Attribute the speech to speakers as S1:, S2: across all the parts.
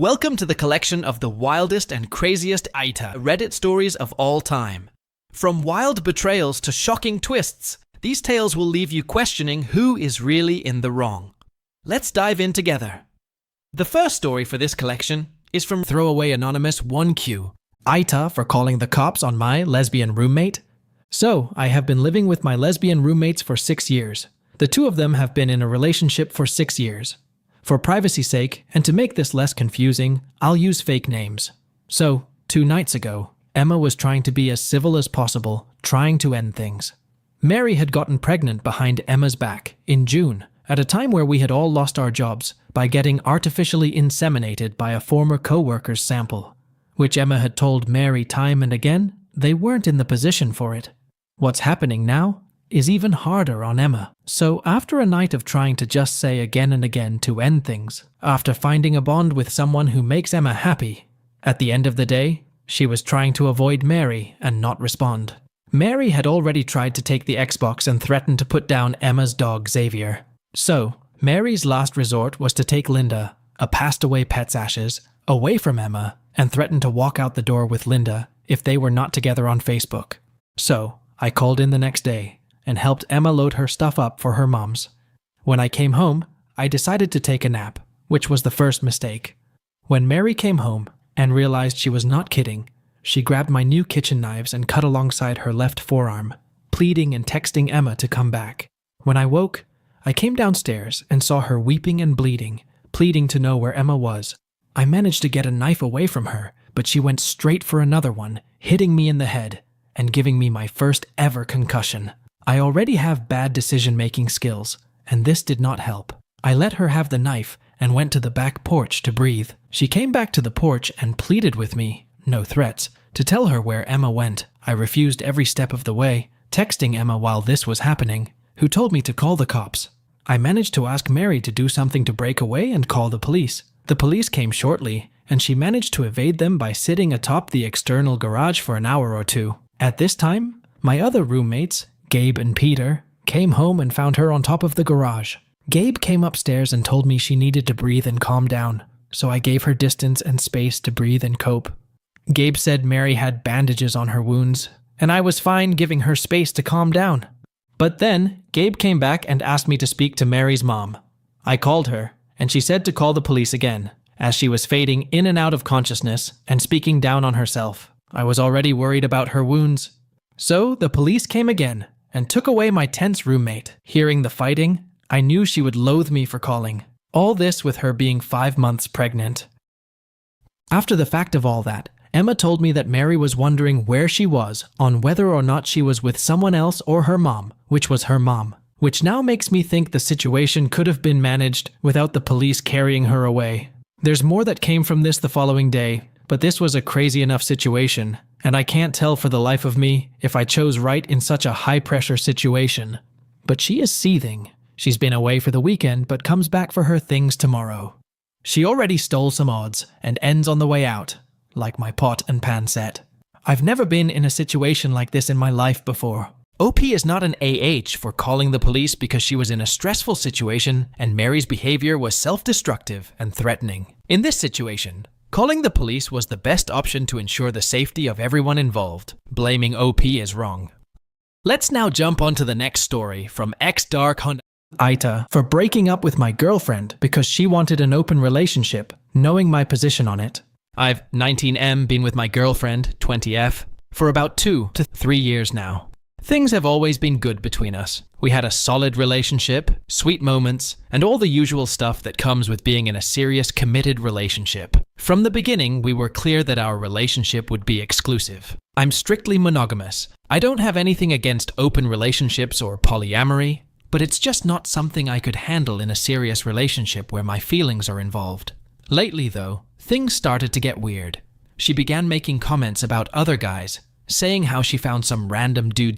S1: Welcome to the collection of the wildest and craziest AITA Reddit stories of all time. From wild betrayals to shocking twists, these tales will leave you questioning who is really in the wrong. Let's dive in together. The first story for this collection is from Throwaway Anonymous 1Q. AITA for calling the cops on my lesbian roommate. So, I have been living with my lesbian roommates for 6 years. The two of them have been in a relationship for 6 years. For privacy's sake, and to make this less confusing, I'll use fake names. So, 2 nights ago, Emma was trying to be as civil as possible, trying to end things. Mary had gotten pregnant behind Emma's back in June, at a time where we had all lost our jobs, by getting artificially inseminated by a former co-worker's sample, which Emma had told Mary time and again they weren't in the position for it. What's happening now is even harder on Emma. So after a night of trying to just say again and again to end things, after finding a bond with someone who makes Emma happy, at the end of the day, she was trying to avoid Mary and not respond. Mary had already tried to take the Xbox and threatened to put down Emma's dog Xavier. So, Mary's last resort was to take Linda, a passed-away pet's ashes, away from Emma and threaten to walk out the door with Linda if they were not together on Facebook. So, I called in the next day and helped Emma load her stuff up for her mom's. When I came home, I decided to take a nap, which was the first mistake. When Mary came home and realized she was not kidding, she grabbed my new kitchen knives and cut alongside her left forearm, pleading and texting Emma to come back. When I woke, I came downstairs and saw her weeping and bleeding, pleading to know where Emma was. I managed to get a knife away from her, but she went straight for another one, hitting me in the head and giving me my first ever concussion. I already have bad decision-making skills, and this did not help. I let her have the knife and went to the back porch to breathe. She came back to the porch and pleaded with me, no threats, to tell her where Emma went. I refused every step of the way, texting Emma while this was happening, who told me to call the cops. I managed to ask Mary to do something to break away and call the police. The police came shortly, and she managed to evade them by sitting atop the external garage for an hour or two. At this time, my other roommates, Gabe and Peter, came home and found her on top of the garage. Gabe came upstairs and told me she needed to breathe and calm down, so I gave her distance and space to breathe and cope. Gabe said Mary had bandages on her wounds, and I was fine giving her space to calm down. But then, Gabe came back and asked me to speak to Mary's mom. I called her, and she said to call the police again, as she was fading in and out of consciousness and speaking down on herself. I was already worried about her wounds. So, the police came again and took away my tense roommate. Hearing the fighting, I knew she would loathe me for calling. All this with her being 5 months pregnant. After the fact of all that, Emma told me that Mary was wondering where she was, on whether or not she was with someone else or her mom, which was her mom. Which now makes me think the situation could have been managed without the police carrying her away. There's more that came from this the following day, but this was a crazy enough situation, and I can't tell for the life of me if I chose right in such a high-pressure situation. But she is seething. She's been away for the weekend but comes back for her things tomorrow. She already stole some odds and ends on the way out, like my pot and pan set. I've never been in a situation like this in my life before. OP is not an AH for calling the police because she was in a stressful situation and Mary's behavior was self-destructive and threatening. In this situation, calling the police was the best option to ensure the safety of everyone involved. Blaming OP is wrong. Let's now jump on to the next story from xdarkhunt. AITA for breaking up with my girlfriend because she wanted an open relationship, knowing my position on it. I've 19M been with my girlfriend, 20F, for about 2 to 3 years now. Things have always been good between us. We had a solid relationship, sweet moments, and all the usual stuff that comes with being in a serious, committed relationship. From the beginning, we were clear that our relationship would be exclusive. I'm strictly monogamous. I don't have anything against open relationships or polyamory, but it's just not something I could handle in a serious relationship where my feelings are involved. Lately, though, things started to get weird. She began making comments about other guys, saying how she found some random dude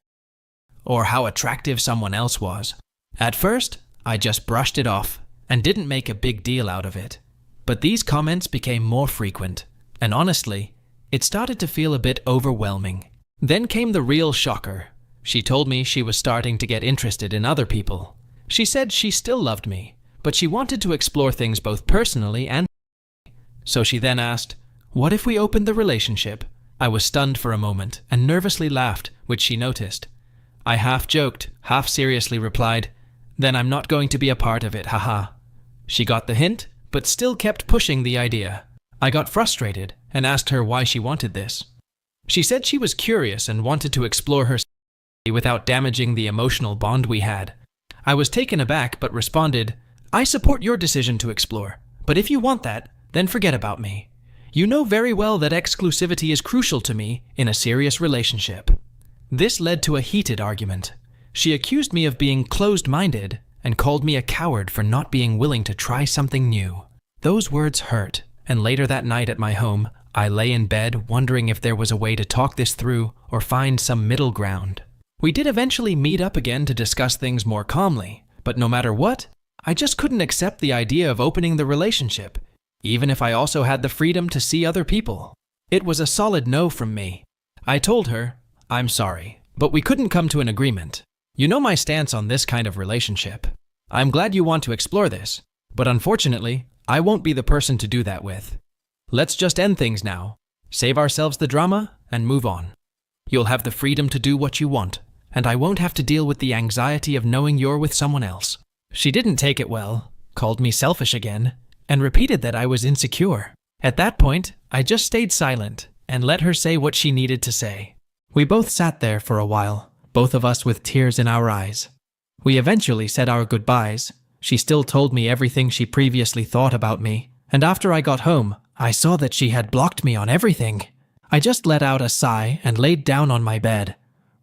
S1: or how attractive someone else was. At first, I just brushed it off and didn't make a big deal out of it. But these comments became more frequent, and honestly, it started to feel a bit overwhelming. Then came the real shocker. She told me she was starting to get interested in other people. She said she still loved me, but she wanted to explore things both personally and So she then asked, "What if we opened the relationship?" I was stunned for a moment and nervously laughed, which she noticed. I half joked, half seriously replied, "Then I'm not going to be a part of it, haha." She got the hint, but still kept pushing the idea. I got frustrated and asked her why she wanted this. She said she was curious and wanted to explore her sexuality without damaging the emotional bond we had. I was taken aback but responded, "I support your decision to explore, but if you want that, then forget about me. You know very well that exclusivity is crucial to me in a serious relationship." This led to a heated argument. She accused me of being closed-minded and called me a coward for not being willing to try something new. Those words hurt, and later that night at my home, I lay in bed wondering if there was a way to talk this through or find some middle ground. We did eventually meet up again to discuss things more calmly, but no matter what, I just couldn't accept the idea of opening the relationship, even if I also had the freedom to see other people. It was a solid no from me. I told her, "I'm sorry, but we couldn't come to an agreement. You know my stance on this kind of relationship. I'm glad you want to explore this, but unfortunately, I won't be the person to do that with. Let's just end things now, save ourselves the drama, and move on. You'll have the freedom to do what you want, and I won't have to deal with the anxiety of knowing you're with someone else." She didn't take it well, called me selfish again, and repeated that I was insecure. At that point, I just stayed silent and let her say what she needed to say. We both sat there for a while, both of us with tears in our eyes. We eventually said our goodbyes. She still told me everything she previously thought about me, and after I got home, I saw that she had blocked me on everything. I just let out a sigh and laid down on my bed.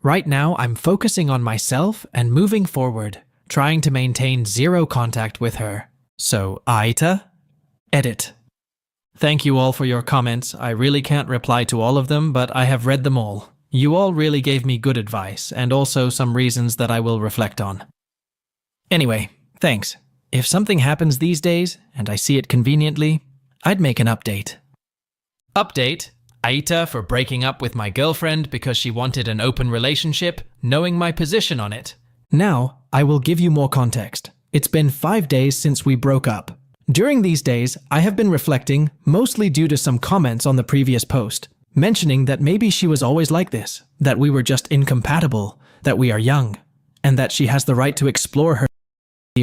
S1: Right now, I'm focusing on myself and moving forward, trying to maintain zero contact with her. So, AITA? Edit. Thank you all for your comments. I really can't reply to all of them, but I have read them all. You all really gave me good advice, and also some reasons that I will reflect on. Anyway, thanks. If something happens these days, and I see it conveniently, I'd make an update. Update: AITA for breaking up with my girlfriend because she wanted an open relationship, knowing my position on it. Now, I will give you more context. It's been 5 days since we broke up. During these days, I have been reflecting, mostly due to some comments on the previous post, mentioning that maybe she was always like this, that we were just incompatible, that we are young, and that she has the right to explore her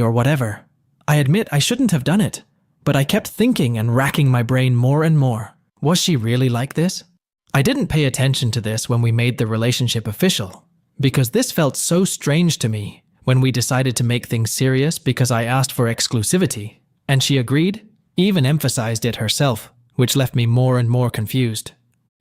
S1: or whatever. I admit I shouldn't have done it, but I kept thinking and racking my brain more and more. Was she really like this? I didn't pay attention to this when we made the relationship official, because this felt so strange to me when we decided to make things serious because I asked for exclusivity, and she agreed, even emphasized it herself, which left me more and more confused.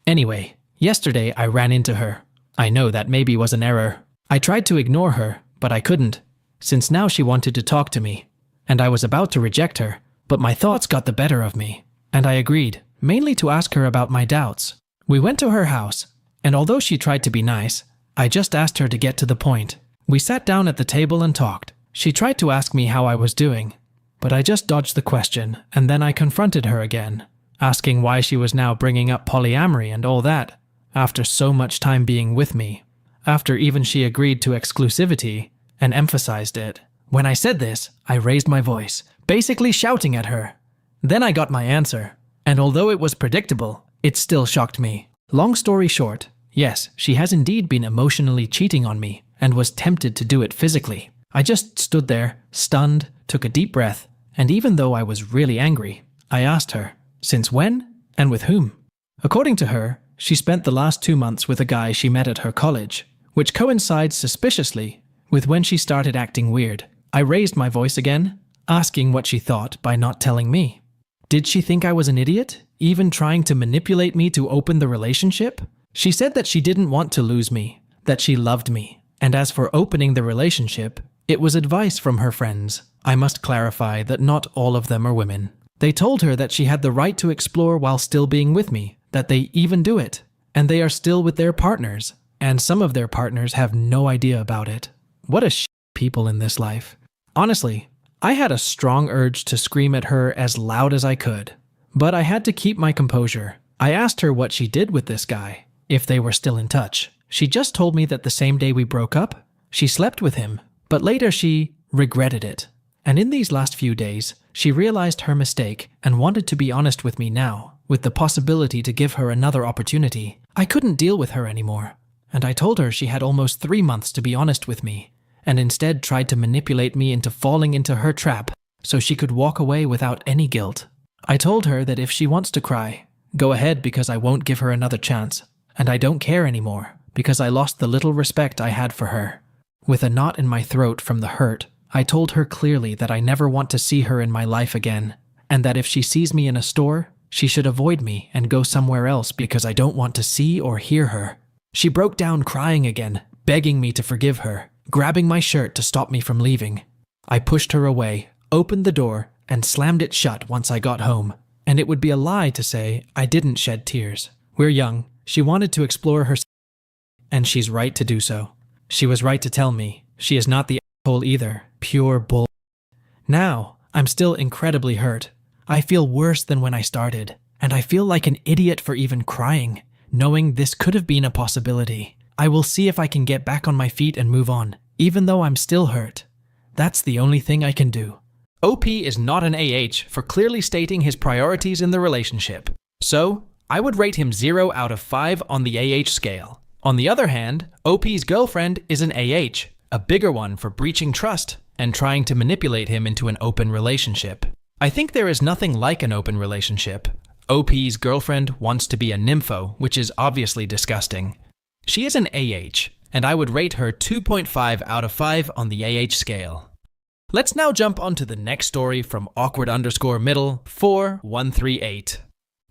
S1: Anyway, yesterday I ran into her. I know that maybe was an error. I tried to ignore her, but I couldn't, since now she wanted to talk to me, and I was about to reject her, but my thoughts got the better of me, and I agreed, mainly to ask her about my doubts. We went to her house, and although she tried to be nice, I just asked her to get to the point. We sat down at the table and talked. She tried to ask me how I was doing, but I just dodged the question, and then I confronted her again, asking why she was now bringing up polyamory and all that, after so much time being with me, after even she agreed to exclusivity and emphasized it. When I said this, I raised my voice, basically shouting at her. Then I got my answer, and although it was predictable, it still shocked me. Long story short, yes, she has indeed been emotionally cheating on me and was tempted to do it physically. I just stood there, stunned, took a deep breath, and even though I was really angry, I asked her, since when and with whom? According to her, she spent the last 2 months with a guy she met at her college, which coincides suspiciously with when she started acting weird. I raised my voice again, asking what she thought by not telling me. Did she think I was an idiot, even trying to manipulate me to open the relationship? She said that she didn't want to lose me, that she loved me, and as for opening the relationship, it was advice from her friends. I must clarify that not all of them are women. They told her that she had the right to explore while still being with me, that they even do it, and they are still with their partners, and some of their partners have no idea about it. What a people in this life. Honestly, I had a strong urge to scream at her as loud as I could, but I had to keep my composure. I asked her what she did with this guy, if they were still in touch. She just told me that the same day we broke up, she slept with him, but later she regretted it. And in these last few days, She realized her mistake and wanted to be honest with me now, with the possibility to give her another opportunity. I couldn't deal with her anymore, and I told her she had almost 3 months to be honest with me, and instead tried to manipulate me into falling into her trap so she could walk away without any guilt. I told her that if she wants to cry, go ahead because I won't give her another chance, and I don't care anymore because I lost the little respect I had for her. With a knot in my throat from the hurt, I told her clearly that I never want to see her in my life again, and that if she sees me in a store, she should avoid me and go somewhere else because I don't want to see or hear her. She broke down crying again, begging me to forgive her, grabbing my shirt to stop me from leaving. I pushed her away, opened the door, and slammed it shut once I got home. And it would be a lie to say I didn't shed tears. We're young. She wanted to explore herself, and she's right to do so. She was right to tell me. She is not the asshole either. Pure bull. Now, I'm still incredibly hurt. I feel worse than when I started, and I feel like an idiot for even crying, knowing this could have been a possibility. I will see if I can get back on my feet and move on, even though I'm still hurt. That's the only thing I can do. OP is not an AH for clearly stating his priorities in the relationship. So, I would rate him 0 out of 5 on the AH scale. On the other hand, OP's girlfriend is an AH, a bigger one for breaching trust and trying to manipulate him into an open relationship. I think there is nothing like an open relationship. OP's girlfriend wants to be a nympho, which is obviously disgusting. She is an AH, and I would rate her 2.5 out of 5 on the AH scale. Let's now jump onto the next story from awkward_middle 4138.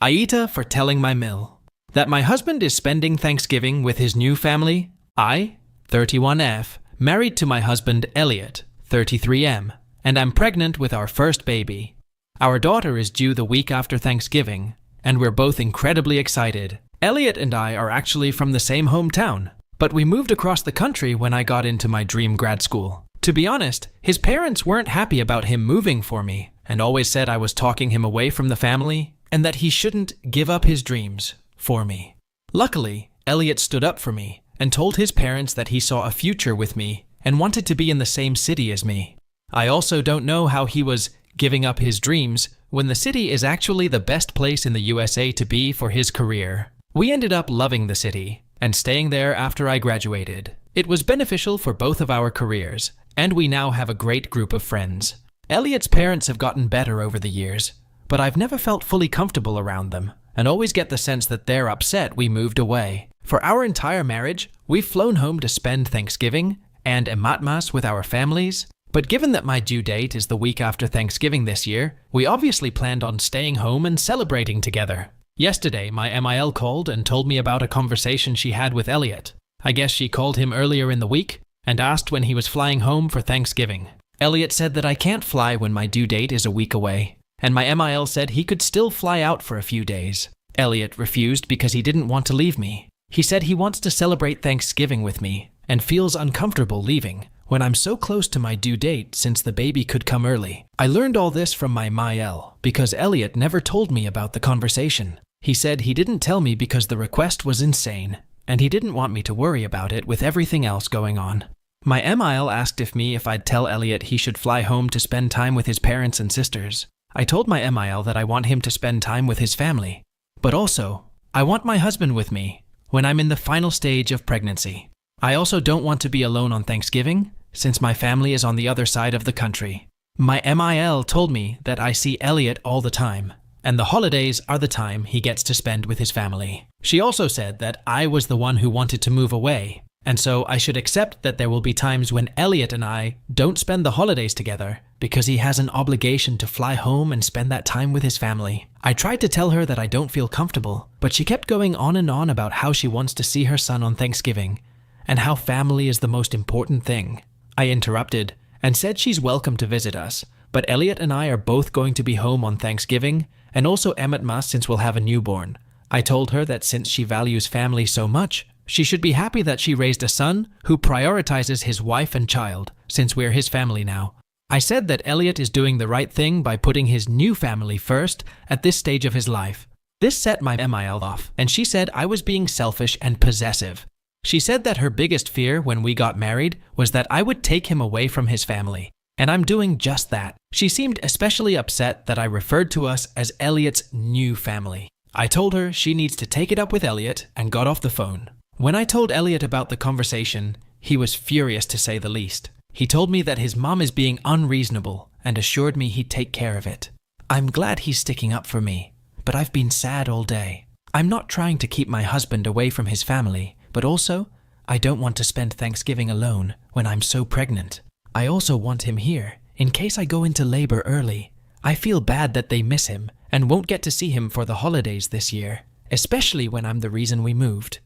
S1: AITA for telling my mill. That my husband is spending Thanksgiving with his new family. I, 31F, married to my husband Elliot, 33M, and I'm pregnant with our first baby. Our daughter is due the week after Thanksgiving, and we're both incredibly excited. Elliot and I are actually from the same hometown, but we moved across the country when I got into my dream grad school. To be honest, his parents weren't happy about him moving for me, and always said I was talking him away from the family, and that he shouldn't give up his dreams for me. Luckily, Elliot stood up for me and told his parents that he saw a future with me and wanted to be in the same city as me. I also don't know how he was giving up his dreams when the city is actually the best place in the USA to be for his career. We ended up loving the city and staying there after I graduated. It was beneficial for both of our careers, and we now have a great group of friends. Elliot's parents have gotten better over the years, but I've never felt fully comfortable around them, and always get the sense that they're upset we moved away. For our entire marriage, we've flown home to spend Thanksgiving and Ematmas with our families, but given that my due date is the week after Thanksgiving this year, we obviously planned on staying home and celebrating together. Yesterday, my MIL called and told me about a conversation she had with Elliot. I guess she called him earlier in the week and asked when he was flying home for Thanksgiving. Elliot said that I can't fly when my due date is a week away, and my MIL said he could still fly out for a few days. Elliot refused because he didn't want to leave me. He said he wants to celebrate Thanksgiving with me and feels uncomfortable leaving when I'm so close to my due date since the baby could come early. I learned all this from my MIL because Elliot never told me about the conversation. He said he didn't tell me because the request was insane, and he didn't want me to worry about it with everything else going on. My MIL asked if I'd tell Elliot he should fly home to spend time with his parents and sisters. I told my MIL that I want him to spend time with his family, but also, I want my husband with me when I'm in the final stage of pregnancy. I also don't want to be alone on Thanksgiving, since my family is on the other side of the country. My MIL told me that I see Elliot all the time, and the holidays are the time he gets to spend with his family. She also said that I was the one who wanted to move away, and so I should accept that there will be times when Elliot and I don't spend the holidays together because he has an obligation to fly home and spend that time with his family. I tried to tell her that I don't feel comfortable, but she kept going on and on about how she wants to see her son on Thanksgiving and how family is the most important thing. I interrupted and said she's welcome to visit us, but Elliot and I are both going to be home on Thanksgiving and also Ematmas since we'll have a newborn. I told her that since she values family so much, she should be happy that she raised a son who prioritizes his wife and child, since we're his family now. I said that Elliot is doing the right thing by putting his new family first at this stage of his life. This set my MIL off, and she said I was being selfish and possessive. She said that her biggest fear when we got married was that I would take him away from his family. And I'm doing just that. She seemed especially upset that I referred to us as Elliot's new family. I told her she needs to take it up with Elliot and got off the phone. When I told Elliot about the conversation, he was furious to say the least. He told me that his mom is being unreasonable and assured me he'd take care of it. I'm glad he's sticking up for me, but I've been sad all day. I'm not trying to keep my husband away from his family, but also, I don't want to spend Thanksgiving alone when I'm so pregnant. I also want him here, in case I go into labor early. I feel bad that they miss him and won't get to see him for the holidays this year, especially when I'm the reason we moved.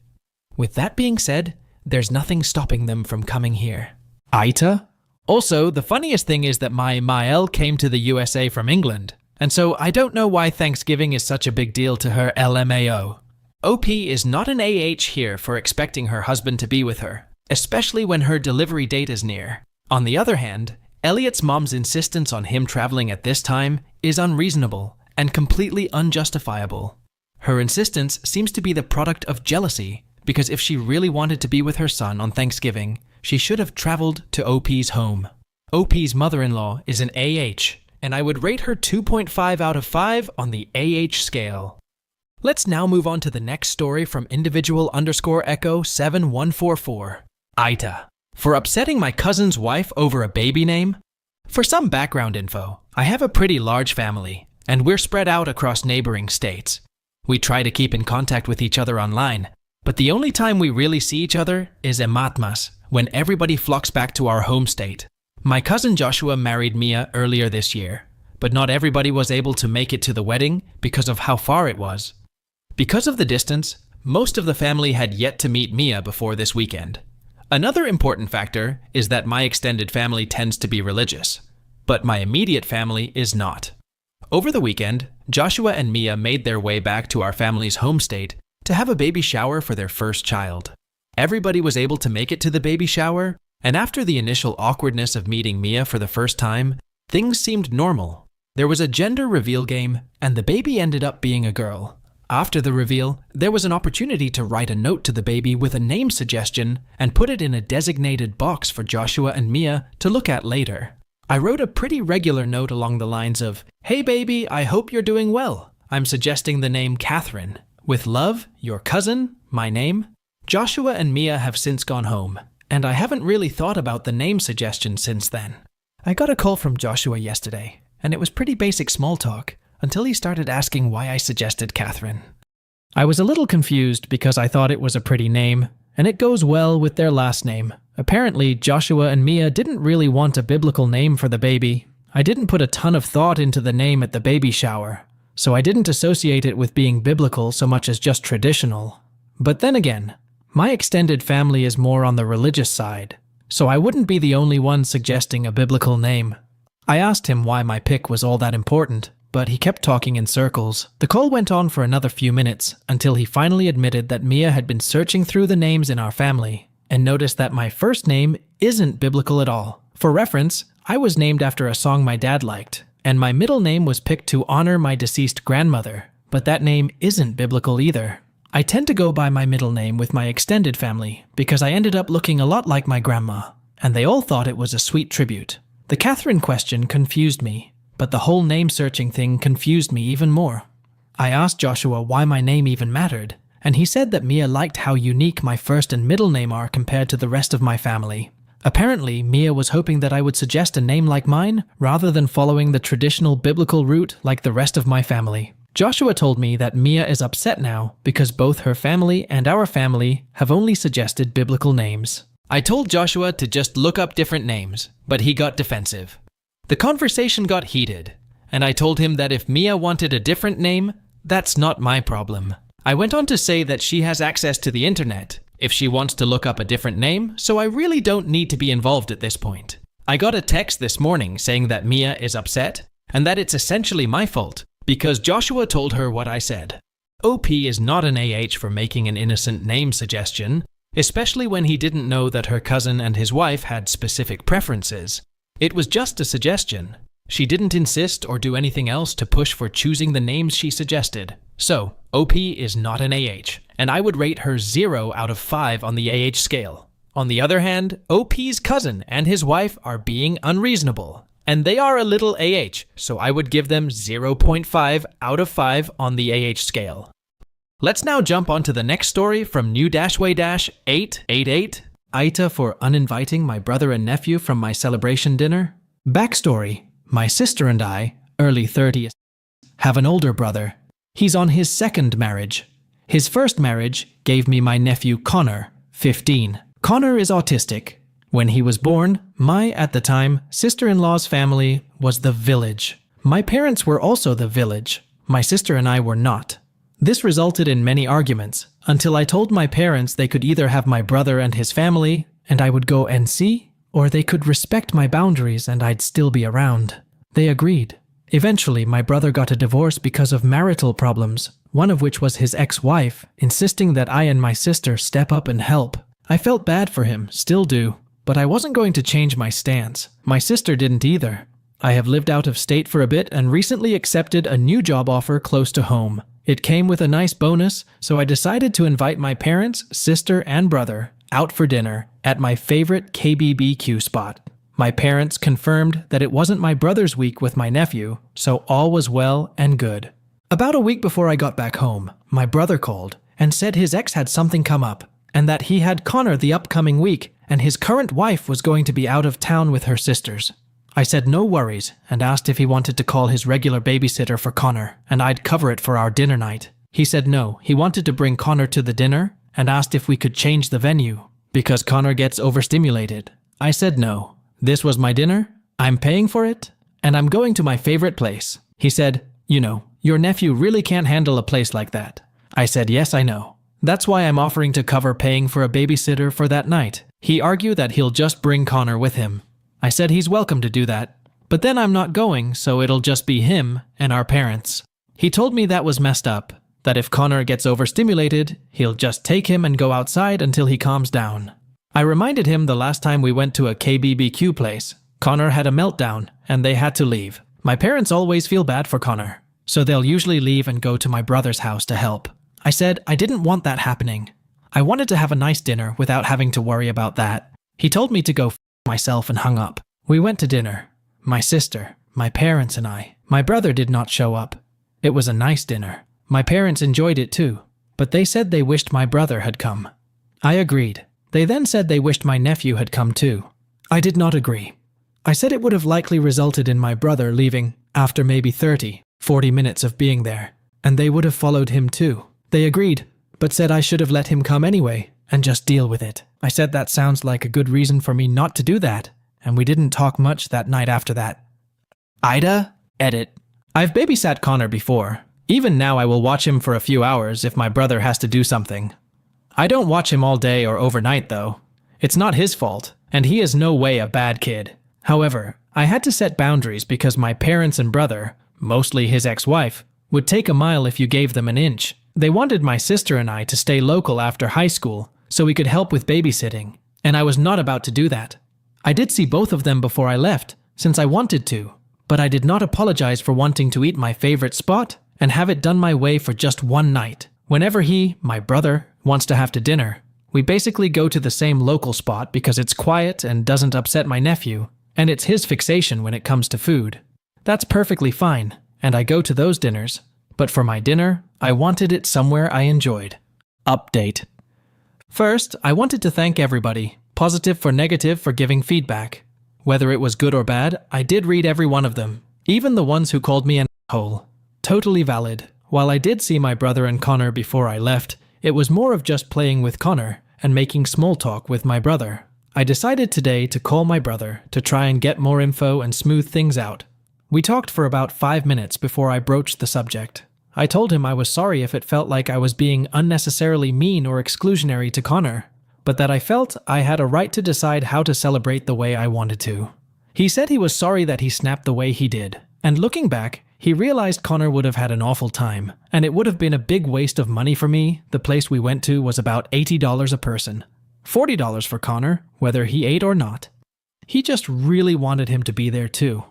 S1: With that being said, there's nothing stopping them from coming here. AITA? Also, the funniest thing is that my Mael came to the USA from England, and so I don't know why Thanksgiving is such a big deal to her LMAO. OP is not an AH here for expecting her husband to be with her, especially when her delivery date is near. On the other hand, Elliot's mom's insistence on him traveling at this time is unreasonable and completely unjustifiable. Her insistence seems to be the product of jealousy, because if she really wanted to be with her son on Thanksgiving, she should have traveled to OP's home. OP's mother-in-law is an AH, and I would rate her 2.5 out of 5 on the AH scale. Let's now move on to the next story from individual_echo7144. AITA. For upsetting my cousin's wife over a baby name? For some background info, I have a pretty large family, and we're spread out across neighboring states. We try to keep in contact with each other online, but the only time we really see each other is ematmas, when everybody flocks back to our home state. My cousin Joshua married Mia earlier this year, but not everybody was able to make it to the wedding because of how far it was. Because of the distance, most of the family had yet to meet Mia before this weekend. Another important factor is that my extended family tends to be religious, but my immediate family is not. Over the weekend, Joshua and Mia made their way back to our family's home state to have a baby shower for their first child. Everybody was able to make it to the baby shower, and after the initial awkwardness of meeting Mia for the first time, things seemed normal. There was a gender reveal game, and the baby ended up being a girl. After the reveal, there was an opportunity to write a note to the baby with a name suggestion and put it in a designated box for Joshua and Mia to look at later. I wrote a pretty regular note along the lines of, "Hey baby, I hope you're doing well. I'm suggesting the name Catherine. With love, your cousin, my name." Joshua and Mia have since gone home, and I haven't really thought about the name suggestion since then. I got a call from Joshua yesterday, and it was pretty basic small talk, until he started asking why I suggested Catherine. I was a little confused because I thought it was a pretty name, and it goes well with their last name. Apparently, Joshua and Mia didn't really want a biblical name for the baby. I didn't put a ton of thought into the name at the baby shower, so I didn't associate it with being biblical so much as just traditional. But then again, my extended family is more on the religious side, so I wouldn't be the only one suggesting a biblical name. I asked him why my pick was all that important, but he kept talking in circles. The call went on for another few minutes until he finally admitted that Mia had been searching through the names in our family and noticed that my first name isn't biblical at all. For reference, I was named after a song my dad liked, and my middle name was picked to honor my deceased grandmother, but that name isn't biblical either. I tend to go by my middle name with my extended family because I ended up looking a lot like my grandma, and they all thought it was a sweet tribute. The Catherine question confused me, but the whole name-searching thing confused me even more. I asked Joshua why my name even mattered, and he said that Mia liked how unique my first and middle name are compared to the rest of my family. Apparently, Mia was hoping that I would suggest a name like mine, rather than following the traditional biblical route like the rest of my family. Joshua told me that Mia is upset now because both her family and our family have only suggested biblical names. I told Joshua to just look up different names, but he got defensive. The conversation got heated, and I told him that if Mia wanted a different name, that's not my problem. I went on to say that she has access to the internet if she wants to look up a different name, so I really don't need to be involved at this point. I got a text this morning saying that Mia is upset, and that it's essentially my fault, because Joshua told her what I said. OP is not an AH for making an innocent name suggestion, especially when he didn't know that her cousin and his wife had specific preferences. It was just a suggestion. She didn't insist or do anything else to push for choosing the names she suggested. So, OP is not an AH, and I would rate her 0 out of 5 on the AH scale. On the other hand, OP's cousin and his wife are being unreasonable. And they are a little AH, so I would give them 0.5 out of 5 on the AH scale. Let's now jump onto the next story from new-888, AITA for uninviting my brother and nephew from my celebration dinner. Backstory: my sister and I, early 30s, have an older brother. He's on his second marriage. His first marriage gave me my nephew Connor, 15. Connor is autistic. When he was born, my, at the time, sister-in-law's family was the village. My parents were also the village. My sister and I were not. This resulted in many arguments, until I told my parents they could either have my brother and his family, and I would go and see, or they could respect my boundaries and I'd still be around. They agreed. Eventually, my brother got a divorce because of marital problems, one of which was his ex-wife, insisting that I and my sister step up and help. I felt bad for him, still do. But I wasn't going to change my stance. My sister didn't either. I have lived out of state for a bit and recently accepted a new job offer close to home. It came with a nice bonus, so I decided to invite my parents, sister, and brother out for dinner at my favorite KBBQ spot. My parents confirmed that it wasn't my brother's week with my nephew, so all was well and good. About a week before I got back home, my brother called and said his ex had something come up, and that he had Connor the upcoming week, and his current wife was going to be out of town with her sisters. I said no worries and asked if he wanted to call his regular babysitter for Connor, and I'd cover it for our dinner night. He said no, he wanted to bring Connor to the dinner and asked if we could change the venue, because Connor gets overstimulated. I said no. This was my dinner, I'm paying for it, and I'm going to my favorite place. He said, "You know, your nephew really can't handle a place like that." I said, "Yes, I know. That's why I'm offering to cover paying for a babysitter for that night." He argued that he'll just bring Connor with him. I said he's welcome to do that, but then I'm not going, so it'll just be him and our parents. He told me that was messed up, that if Connor gets overstimulated, he'll just take him and go outside until he calms down. I reminded him the last time we went to a KBBQ place, Connor had a meltdown and they had to leave. My parents always feel bad for Connor, so they'll usually leave and go to my brother's house to help. I said I didn't want that happening. I wanted to have a nice dinner without having to worry about that. He told me to go myself and hung up. We went to dinner. My sister, my parents and I. My brother did not show up. It was a nice dinner. My parents enjoyed it too, but they said they wished my brother had come. I agreed. They then said they wished my nephew had come too. I did not agree. I said it would have likely resulted in my brother leaving after maybe 30-40 minutes of being there, and they would have followed him too. They agreed, but said I should have let him come anyway and just deal with it. I said that sounds like a good reason for me not to do that, and we didn't talk much that night after that. AITA, edit. I've babysat Connor before. Even now I will watch him for a few hours if my brother has to do something. I don't watch him all day or overnight though. It's not his fault, and he is no way a bad kid. However, I had to set boundaries because my parents and brother, mostly his ex-wife, would take a mile if you gave them an inch. They wanted my sister and I to stay local after high school so we could help with babysitting, and I was not about to do that. I did see both of them before I left, since I wanted to, but I did not apologize for wanting to eat my favorite spot and have it done my way for just one night. Whenever he, my brother, wants to have to dinner, we basically go to the same local spot because it's quiet and doesn't upset my nephew, and it's his fixation when it comes to food. That's perfectly fine, and I go to those dinners, but for my dinner, I wanted it somewhere I enjoyed. Update. First, I wanted to thank everybody, positive for negative, for giving feedback. Whether it was good or bad, I did read every one of them, even the ones who called me an asshole. Totally valid. While I did see my brother and Connor before I left, it was more of just playing with Connor and making small talk with my brother. I decided today to call my brother to try and get more info and smooth things out. We talked for about 5 minutes before I broached the subject. I told him I was sorry if it felt like I was being unnecessarily mean or exclusionary to Connor, but that I felt I had a right to decide how to celebrate the way I wanted to. He said he was sorry that he snapped the way he did, and looking back, he realized Connor would have had an awful time, and it would have been a big waste of money for me. The place we went to was about $80 a person. $40 for Connor, whether he ate or not. He just really wanted him to be there too.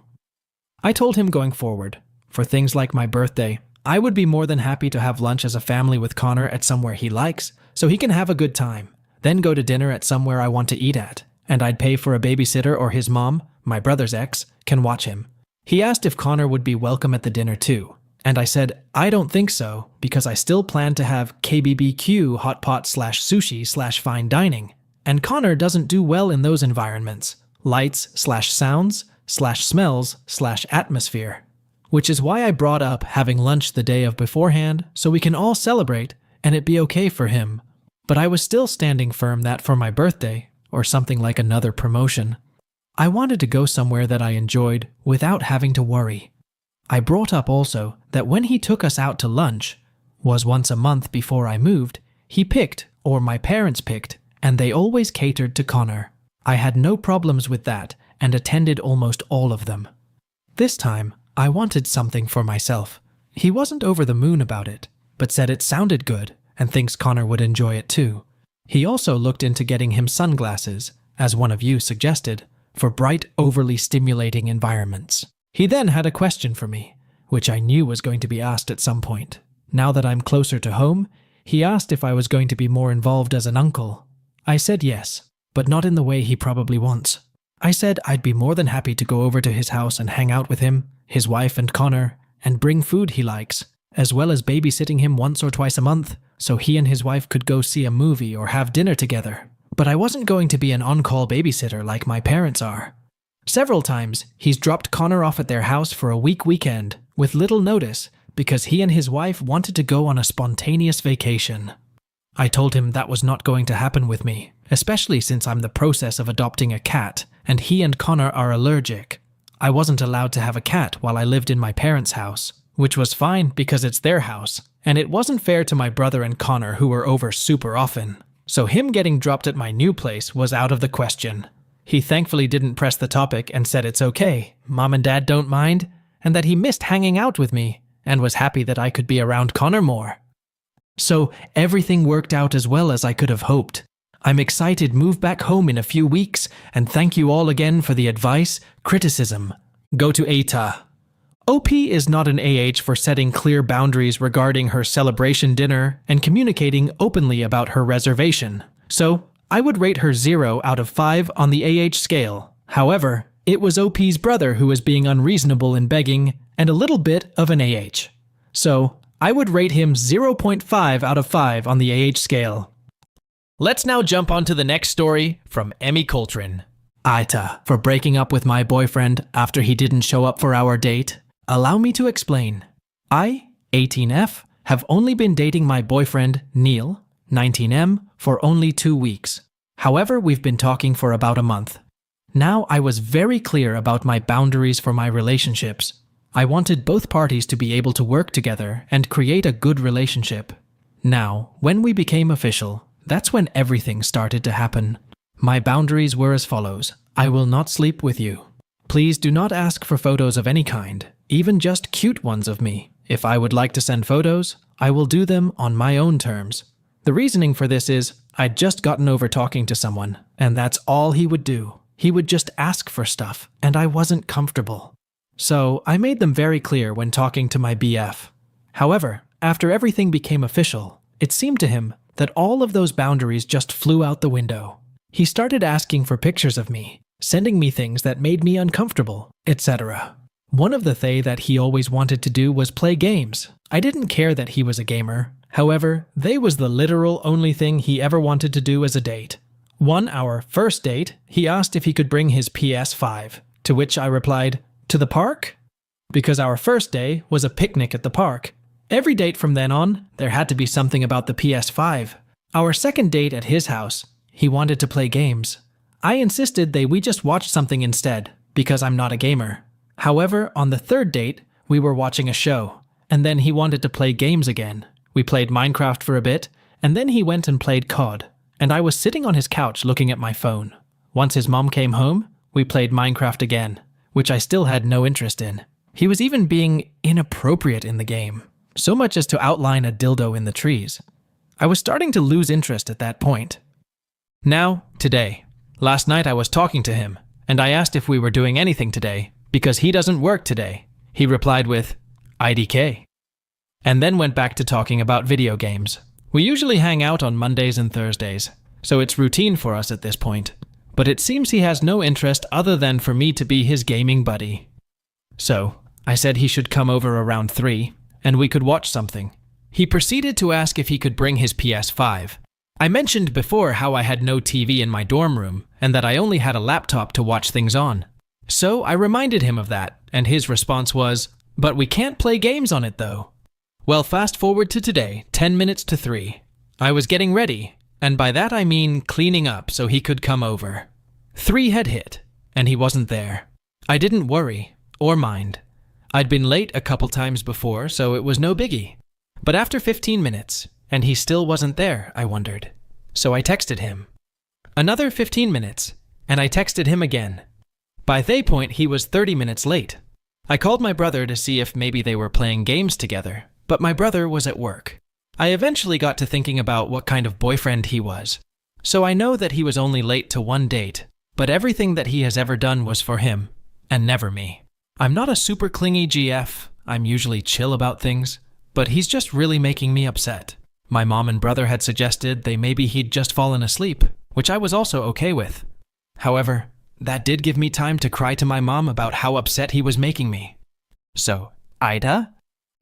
S1: I told him going forward, for things like my birthday, I would be more than happy to have lunch as a family with Connor at somewhere he likes, so he can have a good time. then go to dinner at somewhere I want to eat at, and I'd pay for a babysitter or his mom, my brother's ex, can watch him. He asked if Connor would be welcome at the dinner too, and I said, I don't think so, because I still plan to have KBBQ hot pot / sushi / fine dining, and Connor doesn't do well in those environments, lights / sounds / smells / atmosphere. Which is why I brought up having lunch the day of beforehand so we can all celebrate and it be okay for him. But I was still standing firm that for my birthday, or something like another promotion, I wanted to go somewhere that I enjoyed without having to worry. I brought up also that when he took us out to lunch, was once a month before I moved, he picked, or my parents picked, and they always catered to Connor. I had no problems with that and attended almost all of them. This time, I wanted something for myself. He wasn't over the moon about it, but said it sounded good and thinks Connor would enjoy it too. He also looked into getting him sunglasses, as one of you suggested, for bright, overly stimulating environments. He then had a question for me, which I knew was going to be asked at some point. Now that I'm closer to home, he asked if I was going to be more involved as an uncle. I said yes, but not in the way he probably wants. I said I'd be more than happy to go over to his house and hang out with him, his wife and Connor, and bring food he likes, as well as babysitting him once or twice a month, so he and his wife could go see a movie or have dinner together. But I wasn't going to be an on-call babysitter like my parents are. Several times, he's dropped Connor off at their house for a weekend, with little notice, because he and his wife wanted to go on a spontaneous vacation. I told him that was not going to happen with me, especially since I'm in the process of adopting a cat, and he and Connor are allergic. I wasn't allowed to have a cat while I lived in my parents' house, which was fine because it's their house, and it wasn't fair to my brother and Connor who were over super often. So him getting dropped at my new place was out of the question. He thankfully didn't press the topic and said it's okay, Mom and Dad don't mind, and that he missed hanging out with me, and was happy that I could be around Connor more. So everything worked out as well as I could have hoped. I'm excited to move back home in a few weeks, and thank you all again for the advice, criticism. Go to AITA. OP is not an AH for setting clear boundaries regarding her celebration dinner and communicating openly about her reservation. So, I would rate her 0 out of 5 on the AH scale. However, it was OP's brother who was being unreasonable in begging and a little bit of an AH. So, I would rate him 0.5 out of 5 on the AH scale. Let's now jump on to the next story from Emmy Coltrane. AITA, for breaking up with my boyfriend after he didn't show up for our date. Allow me to explain. I, 18F, have only been dating my boyfriend, Neil, 19M, for only 2 weeks. However, we've been talking for about a month. Now, I was very clear about my boundaries for my relationships. I wanted both parties to be able to work together and create a good relationship. Now, when we became official, that's when everything started to happen. My boundaries were as follows. I will not sleep with you. Please do not ask for photos of any kind, even just cute ones of me. If I would like to send photos, I will do them on my own terms. The reasoning for this is, I'd just gotten over talking to someone, and that's all he would do. He would just ask for stuff, and I wasn't comfortable. So, I made them very clear when talking to my BF. However, after everything became official, it seemed to him that all of those boundaries just flew out the window. He started asking for pictures of me, sending me things that made me uncomfortable, etc. One of the things that he always wanted to do was play games. I didn't care that he was a gamer. However, they was the literal only thing he ever wanted to do as a date. Our first date, he asked if he could bring his PS5, to which I replied, to the park? Because our first day was a picnic at the park. Every date from then on, there had to be something about the PS5. Our second date at his house, he wanted to play games. I insisted that we just watch something instead, because I'm not a gamer. However, on the third date, we were watching a show, and then he wanted to play games again. We played Minecraft for a bit, and then he went and played COD, and I was sitting on his couch looking at my phone. Once his mom came home, we played Minecraft again, which I still had no interest in. He was even being inappropriate in the game, so much as to outline a dildo in the trees. I was starting to lose interest at that point. Now, today. Last night I was talking to him, and I asked if we were doing anything today, because he doesn't work today. He replied with, IDK. And then went back to talking about video games. We usually hang out on Mondays and Thursdays. so it's routine for us at this point. But it seems he has no interest other than for me to be his gaming buddy. So, I said he should come over around 3, and we could watch something. He proceeded to ask if he could bring his PS5. I mentioned before how I had no TV in my dorm room, and that I only had a laptop to watch things on. So I reminded him of that, and his response was, "But we can't play games on it though." Well, fast forward to today, 10 minutes to 3. I was getting ready, and by that I mean cleaning up so he could come over. 3 had hit, and he wasn't there. I didn't worry, or mind. I'd been late a couple times before, so it was no biggie. But after 15 minutes, and he still wasn't there, I wondered. So I texted him. Another 15 minutes, and I texted him again. By that point, he was 30 minutes late. I called my brother to see if maybe they were playing games together, but my brother was at work. I eventually got to thinking about what kind of boyfriend he was. So I know that he was only late to one date, but everything that he has ever done was for him, and never me. I'm not a super clingy GF, I'm usually chill about things, but he's just really making me upset. My mom and brother had suggested maybe he'd just fallen asleep, which I was also okay with. However, that did give me time to cry to my mom about how upset he was making me. So, AITA?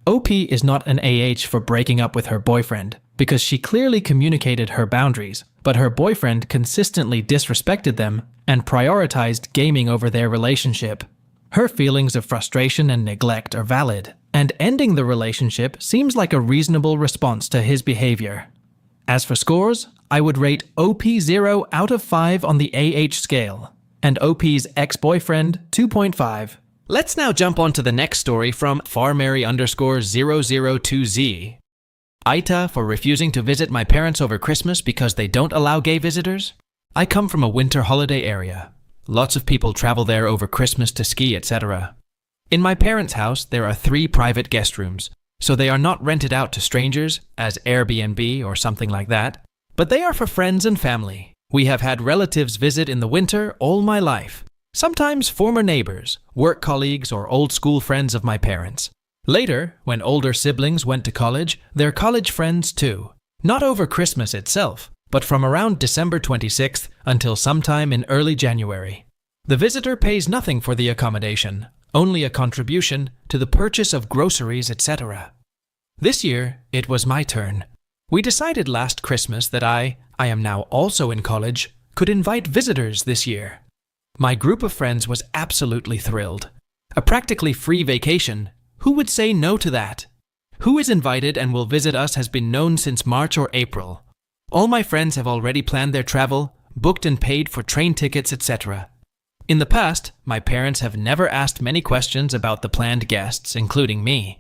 S1: OP is not an AH for breaking up with her boyfriend, because she clearly communicated her boundaries, but her boyfriend consistently disrespected them and prioritized gaming over their relationship. Her feelings of frustration and neglect are valid, and ending the relationship seems like a reasonable response to his behavior. As for scores, I would rate OP 0 out of 5 on the AH scale, and OP's ex-boyfriend 2.5. Let's now jump on to the next story from farmary_002Z. AITA for refusing to visit my parents over Christmas because they don't allow gay visitors? I come from a winter holiday area. Lots of people travel there over Christmas to ski, etc. In my parents' house, there are 3 private guest rooms, so they are not rented out to strangers as Airbnb or something like that, but they are for friends and family. We have had relatives visit in the winter all my life, sometimes former neighbors, work colleagues, or old school friends of my parents. Later, when older siblings went to college, their college friends too. Not over Christmas itself, but from around December 26th until sometime in early January. The visitor pays nothing for the accommodation, only a contribution to the purchase of groceries, etc. This year, it was my turn. We decided last Christmas that I am now also in college, could invite visitors this year. My group of friends was absolutely thrilled. A practically free vacation. Who would say no to that? Who is invited and will visit us has been known since March or April. All my friends have already planned their travel, booked and paid for train tickets, etc. In the past, my parents have never asked many questions about the planned guests, including me.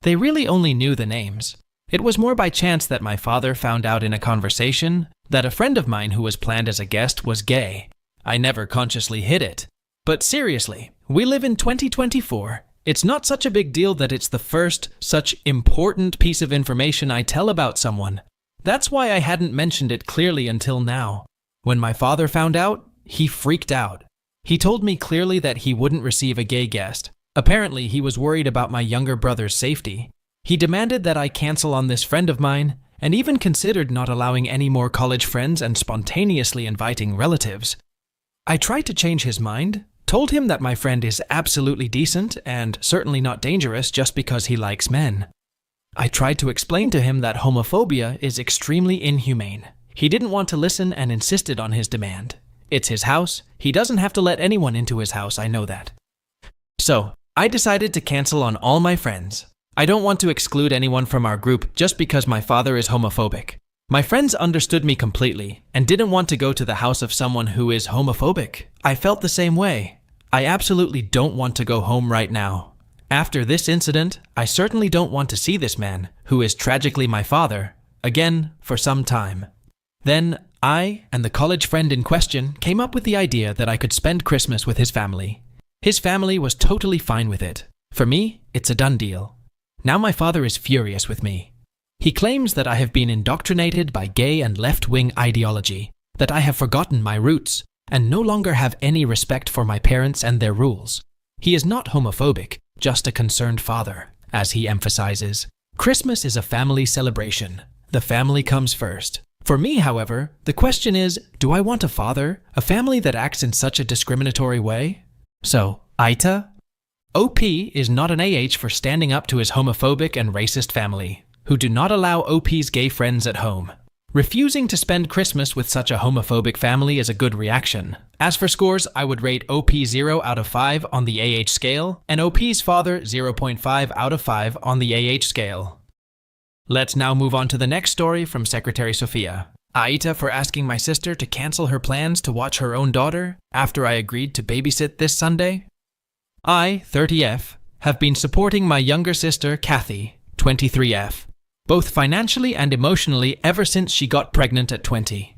S1: They really only knew the names. It was more by chance that my father found out in a conversation that a friend of mine who was planned as a guest was gay. I never consciously hid it. But seriously, we live in 2024. It's not such a big deal that it's the first such important piece of information I tell about someone. That's why I hadn't mentioned it clearly until now. When my father found out, he freaked out. He told me clearly that he wouldn't receive a gay guest. Apparently, he was worried about my younger brother's safety. He demanded that I cancel on this friend of mine, and even considered not allowing any more college friends and spontaneously inviting relatives. I tried to change his mind, told him that my friend is absolutely decent and certainly not dangerous just because he likes men. I tried to explain to him that homophobia is extremely inhumane. He didn't want to listen and insisted on his demand. It's his house. He doesn't have to let anyone into his house, I know that. So, I decided to cancel on all my friends. I don't want to exclude anyone from our group just because my father is homophobic. My friends understood me completely and didn't want to go to the house of someone who is homophobic. I felt the same way. I absolutely don't want to go home right now. After this incident, I certainly don't want to see this man, who is tragically my father, again for some time. Then I and the college friend in question came up with the idea that I could spend Christmas with his family. His family was totally fine with it. For me, it's a done deal. Now my father is furious with me. He claims that I have been indoctrinated by gay and left-wing ideology, that I have forgotten my roots, and no longer have any respect for my parents and their rules. He is not homophobic, just a concerned father, as he emphasizes. Christmas is a family celebration. The family comes first. For me, however, the question is, do I want a father, a family that acts in such a discriminatory way? So, AITA? OP is not an AH for standing up to his homophobic and racist family, who do not allow OP's gay friends at home. Refusing to spend Christmas with such a homophobic family is a good reaction. As for scores, I would rate OP 0 out of 5 on the AH scale, and OP's father 0.5 out of 5 on the AH scale. Let's now move on to the next story from Secretary Sophia. AITA for asking my sister to cancel her plans to watch her own daughter after I agreed to babysit this Sunday. I, 30F, have been supporting my younger sister, Kathy, 23F, both financially and emotionally ever since she got pregnant at 20.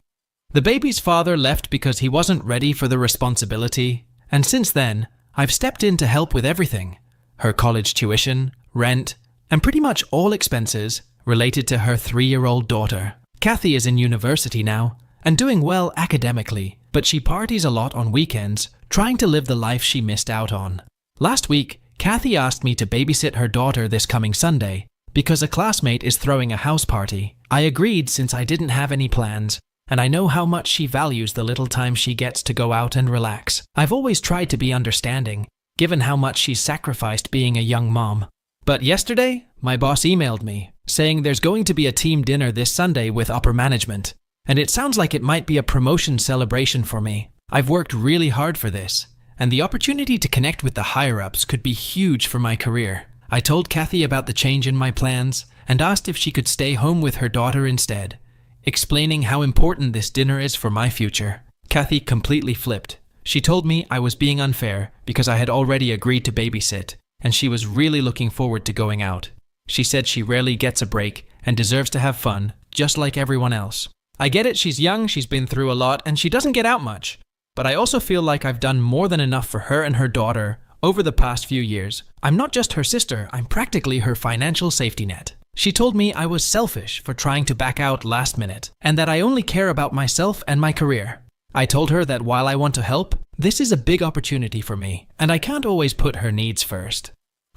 S1: The baby's father left because he wasn't ready for the responsibility, and since then, I've stepped in to help with everything: her college tuition, rent, and pretty much all expenses related to her 3-year-old daughter. Kathy is in university now, and doing well academically, but she parties a lot on weekends, trying to live the life she missed out on. Last week, Kathy asked me to babysit her daughter this coming Sunday, because a classmate is throwing a house party. I agreed since I didn't have any plans, and I know how much she values the little time she gets to go out and relax. I've always tried to be understanding, given how much she's sacrificed being a young mom. But yesterday, my boss emailed me, saying there's going to be a team dinner this Sunday with upper management, and it sounds like it might be a promotion celebration for me. I've worked really hard for this, and the opportunity to connect with the higher-ups could be huge for my career. I told Kathy about the change in my plans and asked if she could stay home with her daughter instead, explaining how important this dinner is for my future. Kathy completely flipped. She told me I was being unfair because I had already agreed to babysit, and she was really looking forward to going out. She said she rarely gets a break and deserves to have fun, just like everyone else. I get it, she's young, she's been through a lot, and she doesn't get out much. But I also feel like I've done more than enough for her and her daughter over the past few years. I'm not just her sister, I'm practically her financial safety net. She told me I was selfish for trying to back out last minute, and that I only care about myself and my career. I told her that while I want to help, this is a big opportunity for me, and I can't always put her needs first.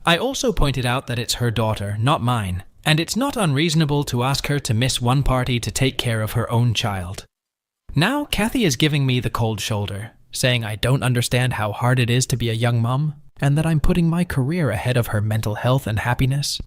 S1: I also pointed out that it's her daughter, not mine, and it's not unreasonable to ask her to miss one party to take care of her own child. Now, Kathy is giving me the cold shoulder, saying I don't understand how hard it is to be a young mom, and that I'm putting my career ahead of her mental health and happiness.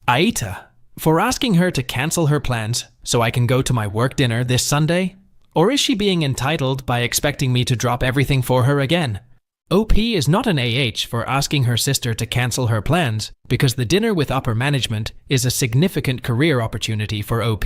S1: AITA, for asking her to cancel her plans so I can go to my work dinner this Sunday? Or is she being entitled by expecting me to drop everything for her again? OP is not an AH for asking her sister to cancel her plans because the dinner with upper management is a significant career opportunity for OP.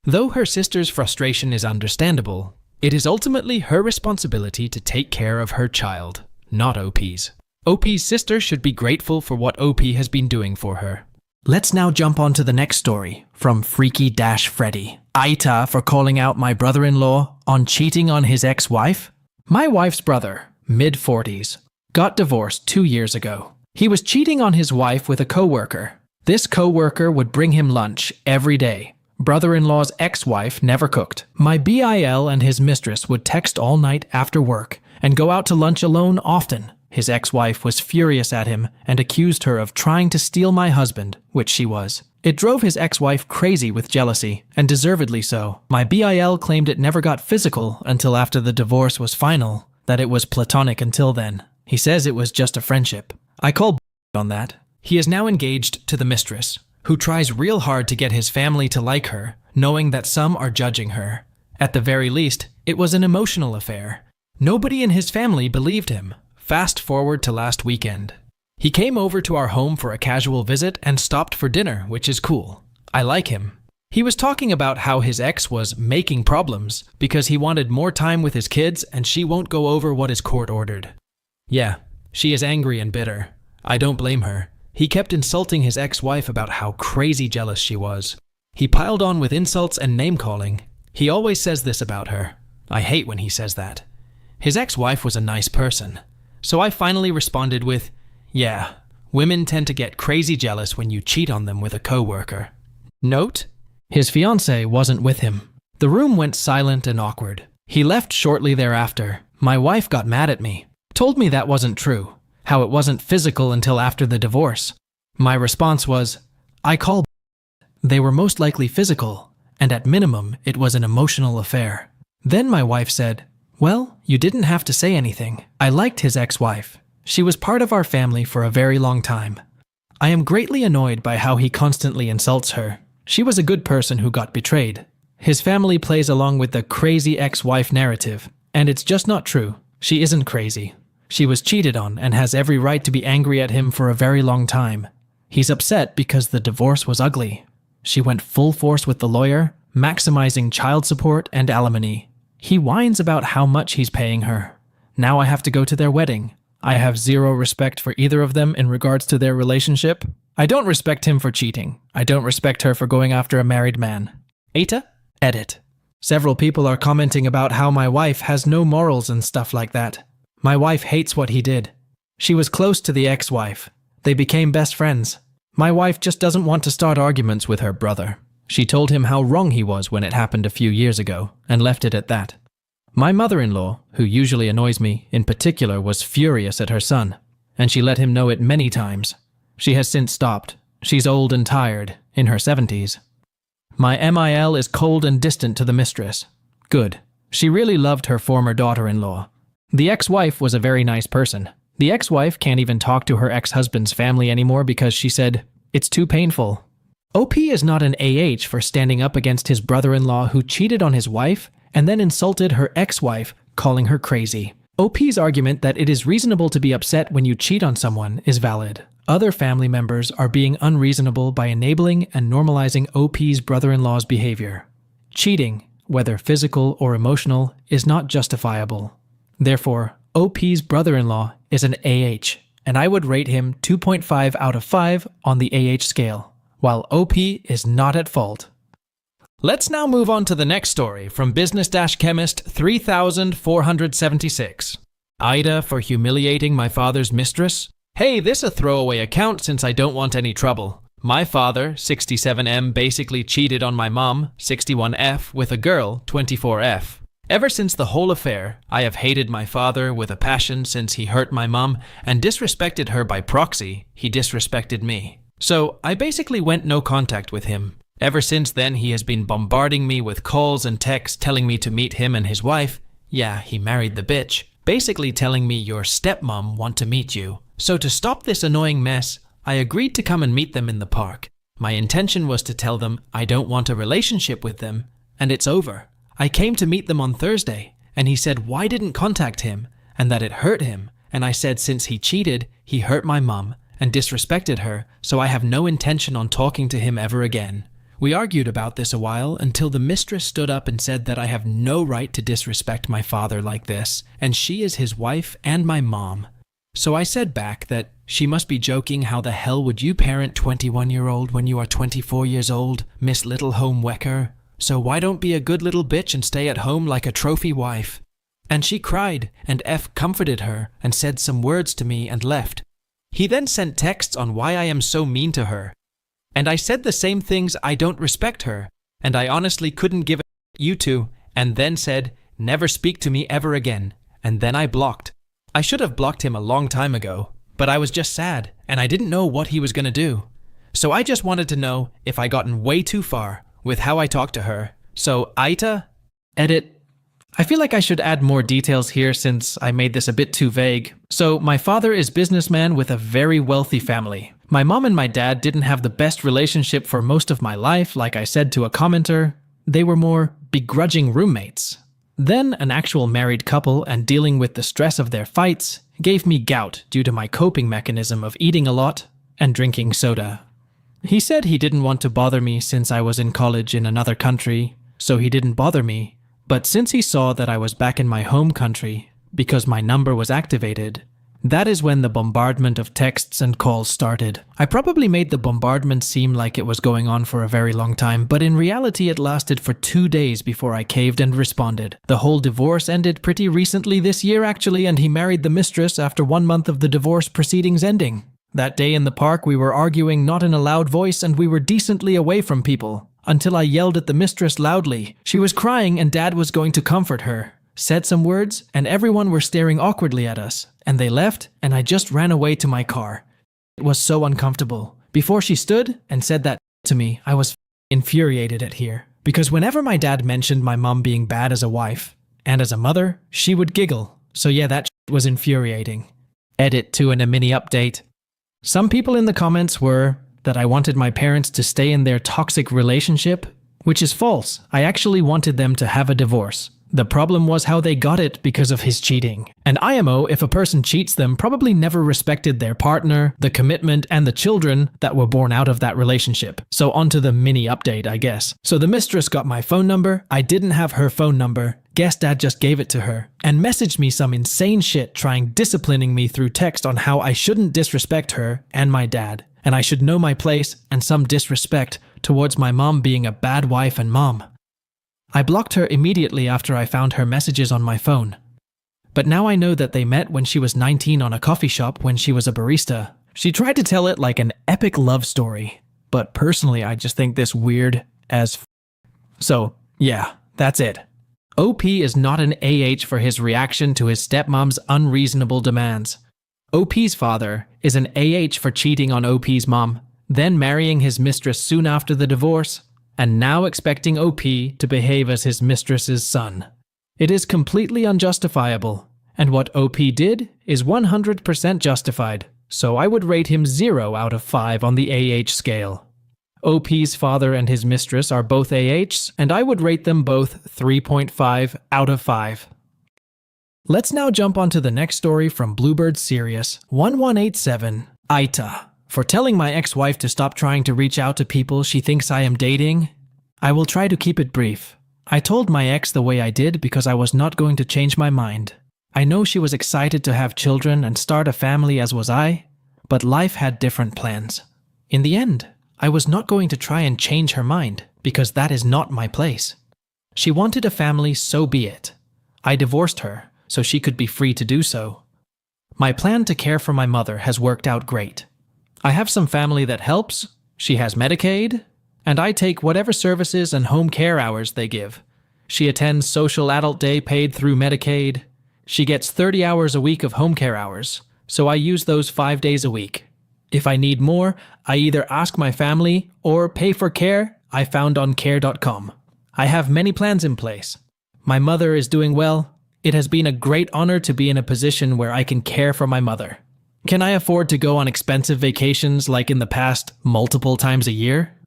S1: Though her sister's frustration is understandable, it is ultimately her responsibility to take care of her child, not OP's. OP's sister should be grateful for what OP has been doing for her. Let's now jump on to the next story from Freaky-Freddy. AITA for calling out my brother-in-law on cheating on his ex-wife. My wife's brother, mid-40s, got divorced 2 years ago. He was cheating on his wife with a coworker. This coworker would bring him lunch every day. Brother-in-law's ex-wife never cooked. My BIL and his mistress would text all night after work and go out to lunch alone often. His ex-wife was furious at him and accused her of trying to steal my husband, which she was. It drove his ex-wife crazy with jealousy, and deservedly so. My BIL claimed it never got physical until after the divorce was final, that it was platonic until then. He says it was just a friendship. I call on that. He is now engaged to the mistress, who tries real hard to get his family to like her, knowing that some are judging her. At the very least, it was an emotional affair. Nobody in his family believed him. Fast forward to last weekend. He came over to our home for a casual visit and stopped for dinner, which is cool. I like him. He was talking about how his ex was making problems because he wanted more time with his kids and she won't go over what is court ordered. Yeah, she is angry and bitter. I don't blame her. He kept insulting his ex-wife about how crazy jealous she was. He piled on with insults and name-calling. He always says this about her. I hate when he says that. His ex-wife was a nice person. So I finally responded with, yeah, women tend to get crazy jealous when you cheat on them with a coworker. Note, his fiancée wasn't with him. The room went silent and awkward. He left shortly thereafter. My wife got mad at me, told me that wasn't true, how it wasn't physical until after the divorce. My response was, I call they were most likely physical, and at minimum, it was an emotional affair. Then my wife said, "Well, you didn't have to say anything. I liked his ex-wife. She was part of our family for a very long time. I am greatly annoyed by how he constantly insults her. She was a good person who got betrayed. His family plays along with the crazy ex-wife narrative, and it's just not true. She isn't crazy. She was cheated on and has every right to be angry at him for a very long time. He's upset because the divorce was ugly. She went full force with the lawyer, maximizing child support and alimony. He whines about how much he's paying her. Now I have to go to their wedding. I have zero respect for either of them in regards to their relationship. I don't respect him for cheating. I don't respect her for going after a married man. AITA? Edit. Several people are commenting about how my wife has no morals and stuff like that. My wife hates what he did. She was close to the ex-wife. They became best friends. My wife just doesn't want to start arguments with her brother. She told him how wrong he was when it happened a few years ago, and left it at that. My mother-in-law, who usually annoys me, in particular was furious at her son, and she let him know it many times. She has since stopped. She's old and tired, in her 70s. My MIL is cold and distant to the mistress. Good. She really loved her former daughter-in-law. The ex-wife was a very nice person. The ex-wife can't even talk to her ex-husband's family anymore because she said, "It's too painful." OP is not an AH for standing up against his brother-in-law who cheated on his wife and then insulted her ex-wife, calling her crazy. OP's argument that it is reasonable to be upset when you cheat on someone is valid. Other family members are being unreasonable by enabling and normalizing OP's brother-in-law's behavior. Cheating, whether physical or emotional, is not justifiable. Therefore, OP's brother-in-law is an AH, and I would rate him 2.5 out of 5 on the AH scale, while OP is not at fault. Let's now move on to the next story from Business-Chemist 3476. AITA for humiliating my father's mistress? Hey, this a throwaway account since I don't want any trouble. My father, 67M, basically cheated on my mom, 61F, with a girl, 24F. Ever since the whole affair, I have hated my father with a passion since he hurt my mom and disrespected her by proxy. He disrespected me. So I basically went no contact with him. Ever since then, he has been bombarding me with calls and texts telling me to meet him and his wife. Yeah, he married the bitch. Basically telling me your stepmom want to meet you. So to stop this annoying mess, I agreed to come and meet them in the park. My intention was to tell them I don't want a relationship with them, and it's over. I came to meet them on Thursday, and he said why didn't contact him, and that it hurt him, and I said since he cheated, he hurt my mum and disrespected her, so I have no intention on talking to him ever again. We argued about this a while until the mistress stood up and said that I have no right to disrespect my father like this, and she is his wife and my mom. So I said back that she must be joking. How the hell would you parent 21-year-old when you are 24 years old, Miss Little Home Wecker? So why don't be a good little bitch and stay at home like a trophy wife? And she cried, and F comforted her and said some words to me and left. He then sent texts on why I am so mean to her. And I said the same things, I don't respect her, and I honestly couldn't give a you two, and then said, never speak to me ever again, and then I blocked. I should have blocked him a long time ago, but I was just sad, and I didn't know what he was gonna do. So I just wanted to know if I gotten way too far with how I talked to her. So AITA? Edit. I feel like I should add more details here since I made this a bit too vague. So my father is businessman with a very wealthy family. My mom and my dad didn't have the best relationship for most of my life, like I said to a commenter. They were more begrudging roommates. Then an actual married couple and dealing with the stress of their fights gave me gout due to my coping mechanism of eating a lot and drinking soda. He said he didn't want to bother me since I was in college in another country, so he didn't bother me. But since he saw that I was back in my home country, because my number was activated, that is when the bombardment of texts and calls started. I probably made the bombardment seem like it was going on for a very long time, but in reality it lasted for 2 days before I caved and responded. The whole divorce ended pretty recently this year actually, and he married the mistress after 1 month of the divorce proceedings ending. That day in the park we were arguing not in a loud voice and we were decently away from people. Until I yelled at the mistress loudly. She was crying and Dad was going to comfort her. Said some words and everyone were staring awkwardly at us. And they left and I just ran away to my car. It was so uncomfortable. Before she stood and said that to me, I was infuriated at here. because whenever my dad mentioned my mom being bad as a wife and as a mother, she would giggle. So yeah, that was infuriating. Edit to a mini update. Some people in the comments were that I wanted my parents to stay in their toxic relationship, which is false. I actually wanted them to have a divorce. The problem was how they got it because of his cheating. And IMO, if a person cheats them, probably never respected their partner, the commitment, and the children that were born out of that relationship. So onto the mini update, I guess. So the mistress got my phone number. I didn't have her phone number. Guess dad just gave it to her and messaged me some insane shit disciplining me through text on how I shouldn't disrespect her and my dad, and I should know my place, and some disrespect towards my mom being a bad wife and mom. I blocked her immediately after I found her messages on my phone. But now I know that they met when she was 19 on a coffee shop when she was a barista. She tried to tell it like an epic love story, but personally I just think this weird as So, yeah, that's it. OP is not an AH for his reaction to his stepmom's unreasonable demands. OP's father is an AH for cheating on OP's mom, then marrying his mistress soon after the divorce, and now expecting OP to behave as his mistress's son. It is completely unjustifiable, and what OP did is 100% justified, so I would rate him 0 out of 5 on the AH scale. OP's father and his mistress are both AHs, and I would rate them both 3.5 out of 5. Let's now jump onto the next story from Bluebird Sirius 1187, AITA. For telling my ex-wife to stop trying to reach out to people she thinks I am dating, I will try to keep it brief. I told my ex the way I did because I was not going to change my mind. I know she was excited to have children and start a family as was I, but life had different plans. In the end, I was not going to try and change her mind because that is not my place. She wanted a family, so be it. I divorced her so she could be free to do so. My plan to care for my mother has worked out great. I have some family that helps, she has Medicaid, and I take whatever services and home care hours they give. She attends social adult day paid through Medicaid. She gets 30 hours a week of home care hours, so I use those 5 days a week. If I need more, I either ask my family or pay for care I found on care.com. I have many plans in place. My mother is doing well. It has been a great honor to be in a position where I can care for my mother. Can I afford to go on expensive vacations like in the past multiple times a year?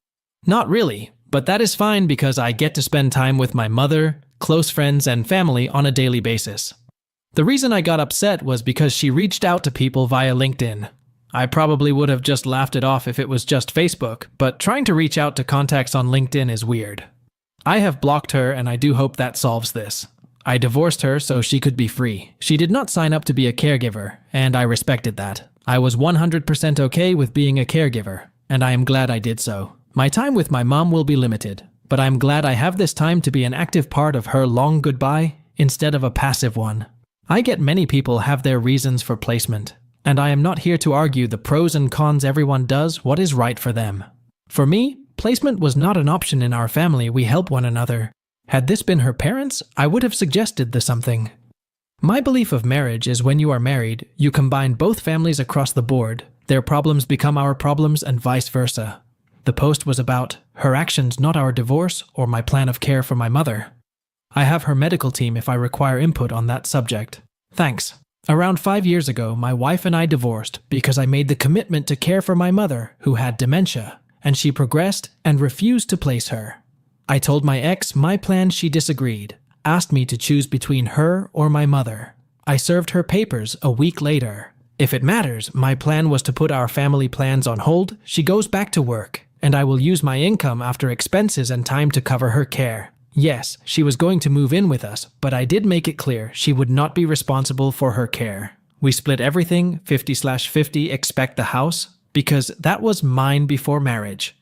S1: Not really, but that is fine because I get to spend time with my mother, close friends, and family on a daily basis. The reason I got upset was because she reached out to people via LinkedIn. I probably would have just laughed it off if it was just Facebook, but trying to reach out to contacts on LinkedIn is weird. I have blocked her and I do hope that solves this. I divorced her so she could be free. She did not sign up to be a caregiver, and I respected that. I was 100% okay with being a caregiver, and I am glad I did so. My time with my mom will be limited, but I'm glad I have this time to be an active part of her long goodbye instead of a passive one. I get many people have their reasons for placement, and I am not here to argue the pros and cons. Everyone does what is right for them. For me, placement was not an option in our family. We help one another. Had this been her parents, I would have suggested the something. My belief of marriage is when you are married, you combine both families across the board. Their problems become our problems and vice versa. The post was about her actions, not our divorce or my plan of care for my mother. I have her medical team if I require input on that subject. Thanks. Around 5 years ago, my wife and I divorced because I made the commitment to care for my mother, who had dementia, and she progressed and refused to place her. I told my ex my plan. She disagreed, asked me to choose between her or my mother. I served her papers a week later. If it matters, my plan was to put our family plans on hold. She goes back to work, and I will use my income after expenses and time to cover her care. Yes, she was going to move in with us, but I did make it clear she would not be responsible for her care. We split everything 50/50, expect the house, because that was mine before marriage.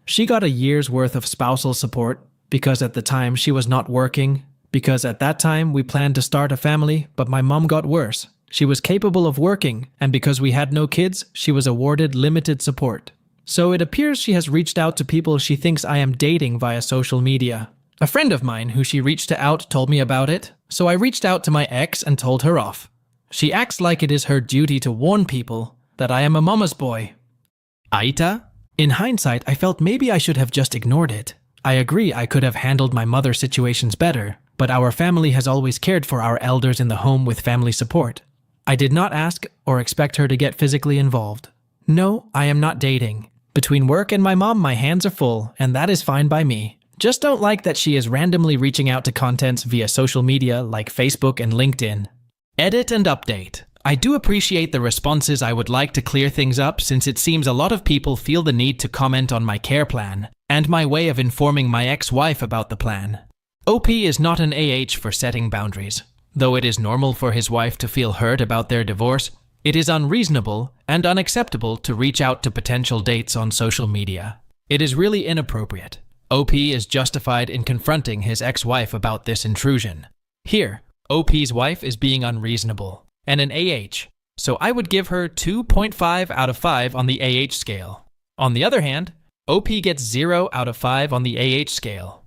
S1: She got a year's worth of spousal support because at the time she was not working, because at that time we planned to start a family, but my mom got worse. She was capable of working, and because we had no kids, she was awarded limited support. So it appears she has reached out to people she thinks I am dating via social media. A friend of mine who she reached out told me about it, so I reached out to my ex and told her off. She acts like it is her duty to warn people that I am a mama's boy. AITA? In hindsight, I felt maybe I should have just ignored it. I agree I could have handled my mother's situations better, but our family has always cared for our elders in the home with family support. I did not ask or expect her to get physically involved. No, I am not dating. Between work and my mom, my hands are full, and that is fine by me. Just don't like that she is randomly reaching out to contents via social media like Facebook and LinkedIn. Edit and update. I do appreciate the responses. I would like to clear things up since it seems a lot of people feel the need to comment on my care plan and my way of informing my ex-wife about the plan. OP is not an AH for setting boundaries. Though it is normal for his wife to feel hurt about their divorce, it is unreasonable and unacceptable to reach out to potential dates on social media. It is really inappropriate. OP is justified in confronting his ex-wife about this intrusion. Here, OP's wife is being unreasonable and an AH, so I would give her 2.5 out of 5 on the AH scale. On the other hand, OP gets 0 out of 5 on the AH scale.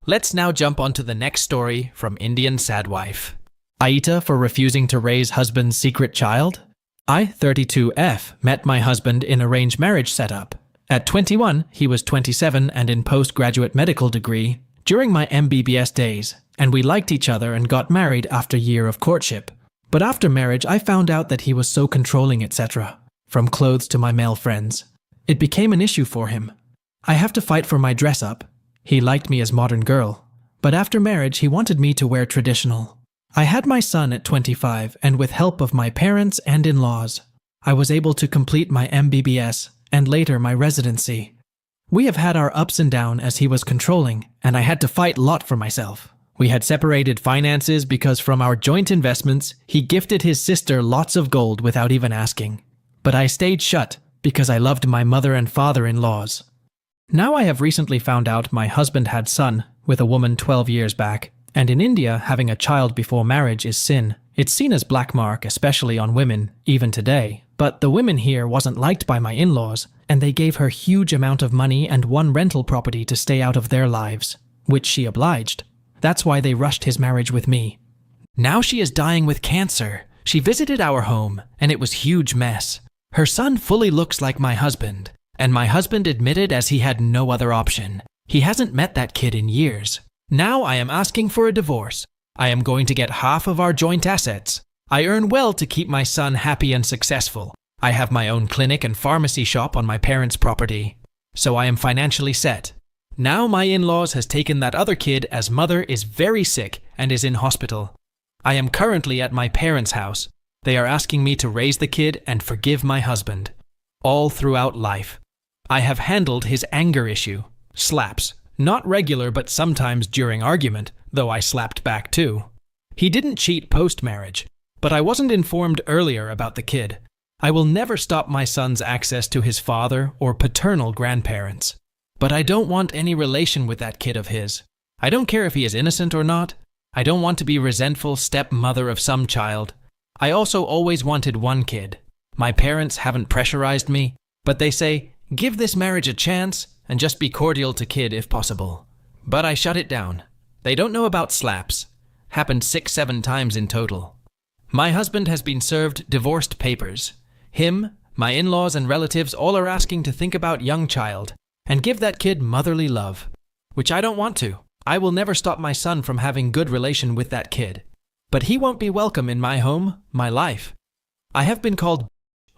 S1: Let's now jump onto the next story from Indian sad wife. AITA for refusing to raise husband's secret child? I, 32F, met my husband in arranged marriage setup. At 21, he was 27 and in postgraduate medical degree during my MBBS days, and we liked each other and got married after a year of courtship. But after marriage, I found out that he was so controlling, etc., from clothes to my male friends. It became an issue for him. I have to fight for my dress up. He liked me as modern girl, but after marriage, he wanted me to wear traditional. I had my son at 25, and with help of my parents and in-laws, I was able to complete my MBBS and later my residency. We have had our ups and downs as he was controlling, and I had to fight a lot for myself. We had separated finances because from our joint investments, he gifted his sister lots of gold without even asking. But I stayed shut because I loved my mother and father-in-laws. Now I have recently found out my husband had son with a woman 12 years back, and in India, having a child before marriage is sin. It's seen as black mark, especially on women, even today. But the women here wasn't liked by my in-laws, and they gave her huge amount of money and one rental property to stay out of their lives, which she obliged. That's why they rushed his marriage with me. Now she is dying with cancer. She visited our home, and it was huge mess. Her son fully looks like my husband, and my husband admitted as he had no other option. He hasn't met that kid in years. Now I am asking for a divorce. I am going to get half of our joint assets. I earn well to keep my son happy and successful. I have my own clinic and pharmacy shop on my parents' property, so I am financially set. Now my in-laws has taken that other kid as mother is very sick and is in hospital. I am currently at my parents' house. They are asking me to raise the kid and forgive my husband. All throughout life. I have handled his anger issue. Slaps. Not regular, but sometimes during argument, though I slapped back too. He didn't cheat post-marriage, but I wasn't informed earlier about the kid. I will never stop my son's access to his father or paternal grandparents. But I don't want any relation with that kid of his. I don't care if he is innocent or not. I don't want to be resentful stepmother of some child. I also always wanted one kid. My parents haven't pressurized me, but they say, give this marriage a chance and just be cordial to kid if possible. But I shut it down. They don't know about slaps. Happened 6-7 times in total. My husband has been served divorced papers. Him, my in-laws and relatives all are asking to think about young child and give that kid motherly love, which I don't want to. I will never stop my son from having good relation with that kid. But he won't be welcome in my home, my life. I have been called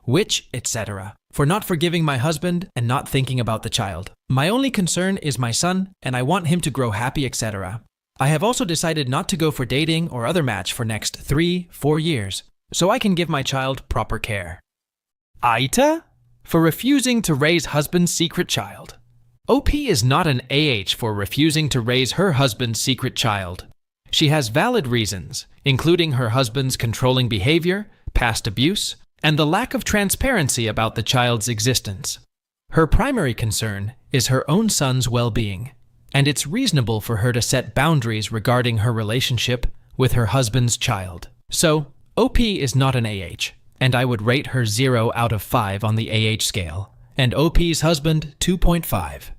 S1: witch, etc. for not forgiving my husband and not thinking about the child. My only concern is my son, and I want him to grow happy, etc. I have also decided not to go for dating or other match for next 3-4 years, so I can give my child proper care. AITA? For refusing to raise husband's secret child. OP is not an AH for refusing to raise her husband's secret child. She has valid reasons, including her husband's controlling behavior, past abuse, and the lack of transparency about the child's existence. Her primary concern is her own son's well-being, and it's reasonable for her to set boundaries regarding her relationship with her husband's child. So, OP is not an AH, and I would rate her 0 out of 5 on the AH scale, and OP's husband 2.5.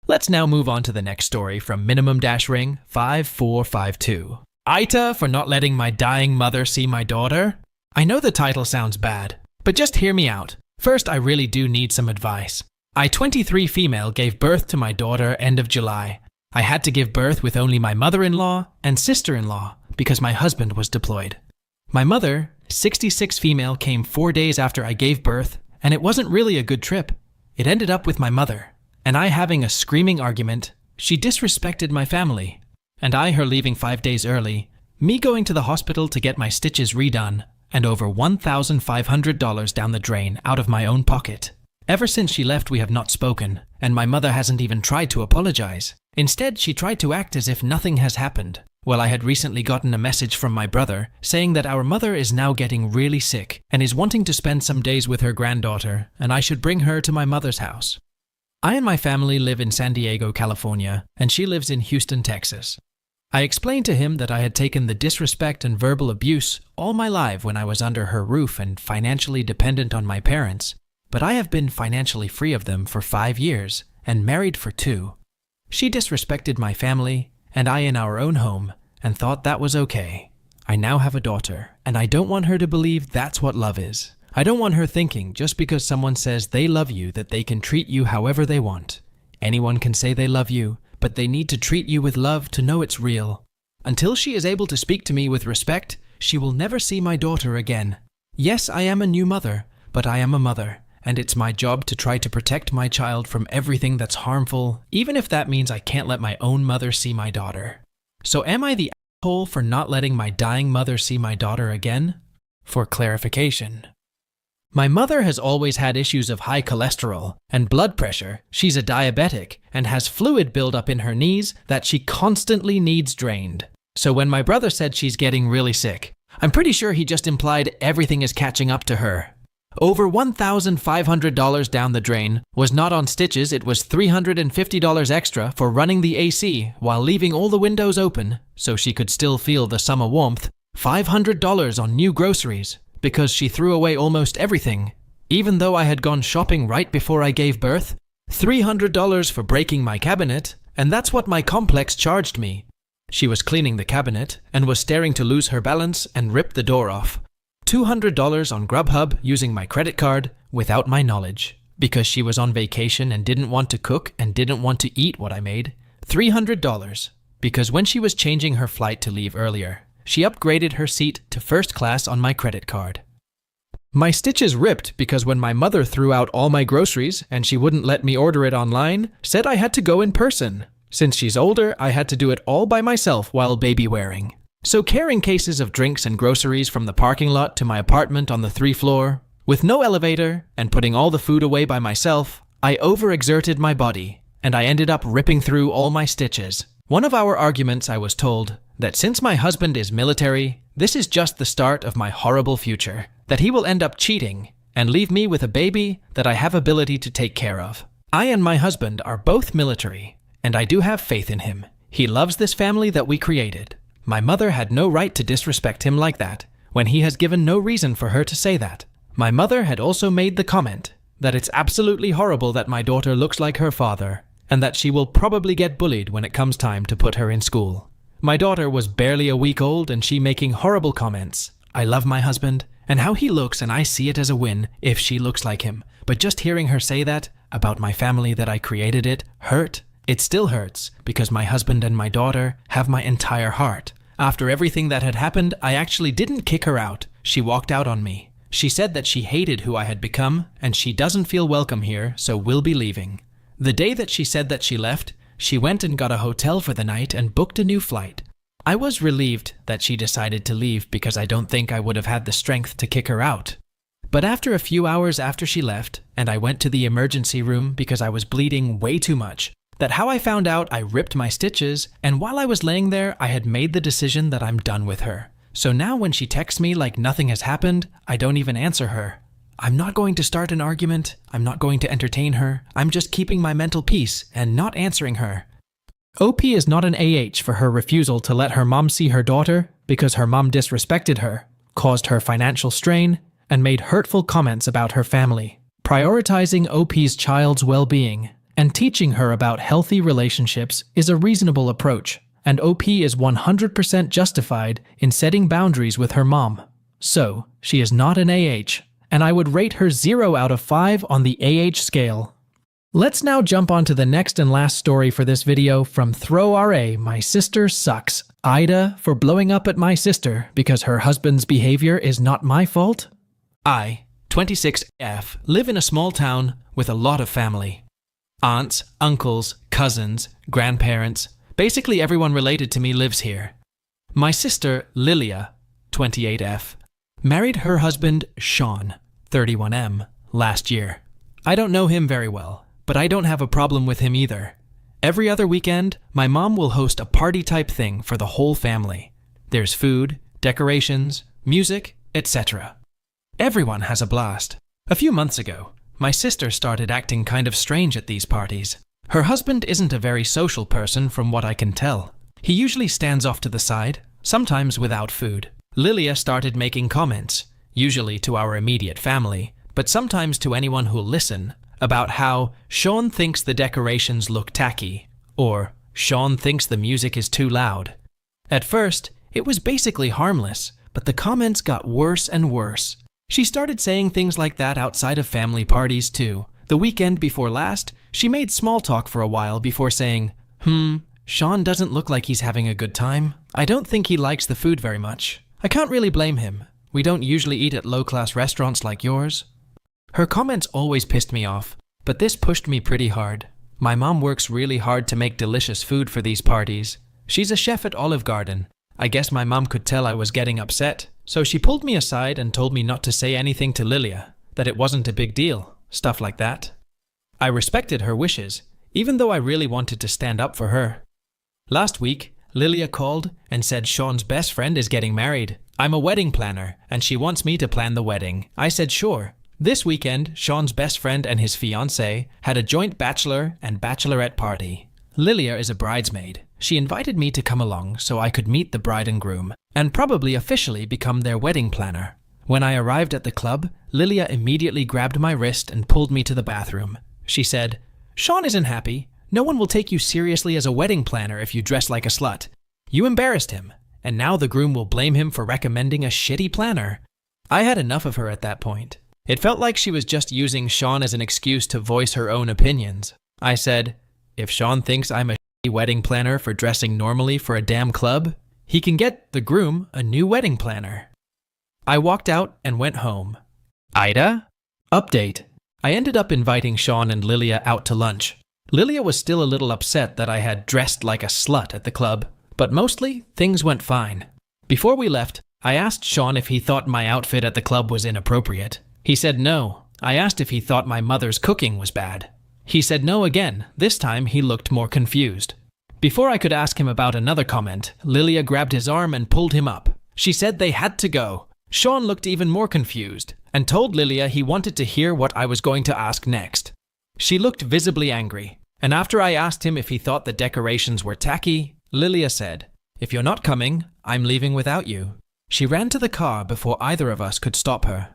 S1: Let's now move on to the next story from Minimum-Ring 5452. AITA for not letting my dying mother see my daughter? I know the title sounds bad, but just hear me out. First, I really do need some advice. I, 23 female, gave birth to my daughter end of July. I had to give birth with only my mother-in-law and sister-in-law because my husband was deployed. My mother, 66 female, came 4 days after I gave birth, and it wasn't really a good trip. It ended up with my mother, and I having a screaming argument. She disrespected my family, and I her leaving 5 days early, me going to the hospital to get my stitches redone, and over $1,500 down the drain out of my own pocket. Ever since she left, we have not spoken, and my mother hasn't even tried to apologize. Instead, she tried to act as if nothing has happened. Well, I had recently gotten a message from my brother saying that our mother is now getting really sick and is wanting to spend some days with her granddaughter, and I should bring her to my mother's house. I and my family live in San Diego, California, and she lives in Houston, Texas. I explained to him that I had taken the disrespect and verbal abuse all my life when I was under her roof and financially dependent on my parents, but I have been financially free of them for 5 years and married for 2. She disrespected my family and I in our own home and thought that was okay. I now have a daughter, and I don't want her to believe that's what love is. I don't want her thinking just because someone says they love you that they can treat you however they want. Anyone can say they love you, but they need to treat you with love to know it's real. Until she is able to speak to me with respect, she will never see my daughter again. Yes, I am a new mother, but I am a mother, and it's my job to try to protect my child from everything that's harmful, even if that means I can't let my own mother see my daughter. So am I the asshole for not letting my dying mother see my daughter again? For clarification. My mother has always had issues of high cholesterol and blood pressure. She's a diabetic and has fluid buildup in her knees that she constantly needs drained. So when my brother said she's getting really sick, I'm pretty sure he just implied everything is catching up to her. Over $1,500 down the drain was not on stitches, it was $350 extra for running the AC while leaving all the windows open so she could still feel the summer warmth, $500 on new groceries because she threw away almost everything, even though I had gone shopping right before I gave birth, $300 for breaking my cabinet, and that's what my complex charged me. She was cleaning the cabinet and was staring to lose her balance and ripped the door off. $200 on Grubhub using my credit card without my knowledge, because she was on vacation and didn't want to cook and didn't want to eat what I made. $300 because when she was changing her flight to leave earlier, she upgraded her seat to first class on my credit card. My stitches ripped because when my mother threw out all my groceries and she wouldn't let me order it online, said I had to go in person. Since she's older, I had to do it all by myself while baby wearing. So carrying cases of drinks and groceries from the parking lot to my apartment on the 3rd floor, with no elevator, and putting all the food away by myself, I overexerted my body, and I ended up ripping through all my stitches. One of our arguments, I was told that since my husband is military, this is just the start of my horrible future, that he will end up cheating and leave me with a baby that I have ability to take care of. I and my husband are both military, and I do have faith in him. He loves this family that we created. My mother had no right to disrespect him like that, when he has given no reason for her to say that. My mother had also made the comment that it's absolutely horrible that my daughter looks like her father, and that she will probably get bullied when it comes time to put her in school. My daughter was barely a week old and she making horrible comments. I love my husband and how he looks, and I see it as a win if she looks like him. But just hearing her say that about my family that I created it hurt. It still hurts because my husband and my daughter have my entire heart. After everything that had happened, I actually didn't kick her out. She walked out on me. She said that she hated who I had become and she doesn't feel welcome here, so will be leaving. The day that she said that she left, she went and got a hotel for the night and booked a new flight. I was relieved that she decided to leave because I don't think I would have had the strength to kick her out. But after a few hours after she left, and I went to the emergency room because I was bleeding way too much, that how I found out I ripped my stitches, and while I was laying there, I had made the decision that I'm done with her. So now when she texts me like nothing has happened, I don't even answer her. I'm not going to start an argument, I'm not going to entertain her, I'm just keeping my mental peace and not answering her. OP is not an AH for her refusal to let her mom see her daughter because her mom disrespected her, caused her financial strain, and made hurtful comments about her family. Prioritizing OP's child's well-being and teaching her about healthy relationships is a reasonable approach, and OP is 100% justified in setting boundaries with her mom. So, she is not an AH, and I would rate her 0 out of 5 on the AH scale. Let's now jump on to the next and last story for this video from Throw RA, My Sister Sucks. AITA for blowing up at my sister because her husband's behavior is not my fault? I, 26F, live in a small town with a lot of family. Aunts, uncles, cousins, grandparents, basically everyone related to me lives here. My sister, Lilia, 28F, married her husband, Sean, 31M, last year. I don't know him very well, but I don't have a problem with him either. Every other weekend, my mom will host a party-type thing for the whole family. There's food, decorations, music, etc. Everyone has a blast. A few months ago, my sister started acting kind of strange at these parties. Her husband isn't a very social person from what I can tell. He usually stands off to the side, sometimes without food. Lilia started making comments, usually to our immediate family, but sometimes to anyone who'll listen, about how Sean thinks the decorations look tacky, or Sean thinks the music is too loud. At first, it was basically harmless, but the comments got worse and worse. She started saying things like that outside of family parties too. The weekend before last, she made small talk for a while before saying, Sean doesn't look like he's having a good time. I don't think he likes the food very much. I can't really blame him. We don't usually eat at low-class restaurants like yours. Her comments always pissed me off, but this pushed me pretty hard. My mom works really hard to make delicious food for these parties. She's a chef at Olive Garden. I guess my mom could tell I was getting upset, so she pulled me aside and told me not to say anything to Lilia, that it wasn't a big deal, stuff like that. I respected her wishes, even though I really wanted to stand up for her. Last week, Lilia called and said Sean's best friend is getting married. I'm a wedding planner, and she wants me to plan the wedding. I said sure. This weekend, Sean's best friend and his fiancée had a joint bachelor and bachelorette party. Lilia is a bridesmaid. She invited me to come along so I could meet the bride and groom, and probably officially become their wedding planner. When I arrived at the club, Lilia immediately grabbed my wrist and pulled me to the bathroom. She said, Sean isn't happy. No one will take you seriously as a wedding planner if you dress like a slut. You embarrassed him, and now the groom will blame him for recommending a shitty planner. I had enough of her at that point. It felt like she was just using Sean as an excuse to voice her own opinions. I said, if Sean thinks I'm a shitty wedding planner for dressing normally for a damn club, he can get the groom a new wedding planner. I walked out and went home. AITA? Update. I ended up inviting Sean and Lilia out to lunch. Lilia was still a little upset that I had dressed like a slut at the club, but mostly things went fine. Before we left, I asked Sean if he thought my outfit at the club was inappropriate. He said no. I asked if he thought my mother's cooking was bad. He said no again. This time he looked more confused. Before I could ask him about another comment, Lilia grabbed his arm and pulled him up. She said they had to go. Sean looked even more confused and told Lilia he wanted to hear what I was going to ask next. She looked visibly angry, and after I asked him if he thought the decorations were tacky, Lilia said, if you're not coming, I'm leaving without you. She ran to the car before either of us could stop her.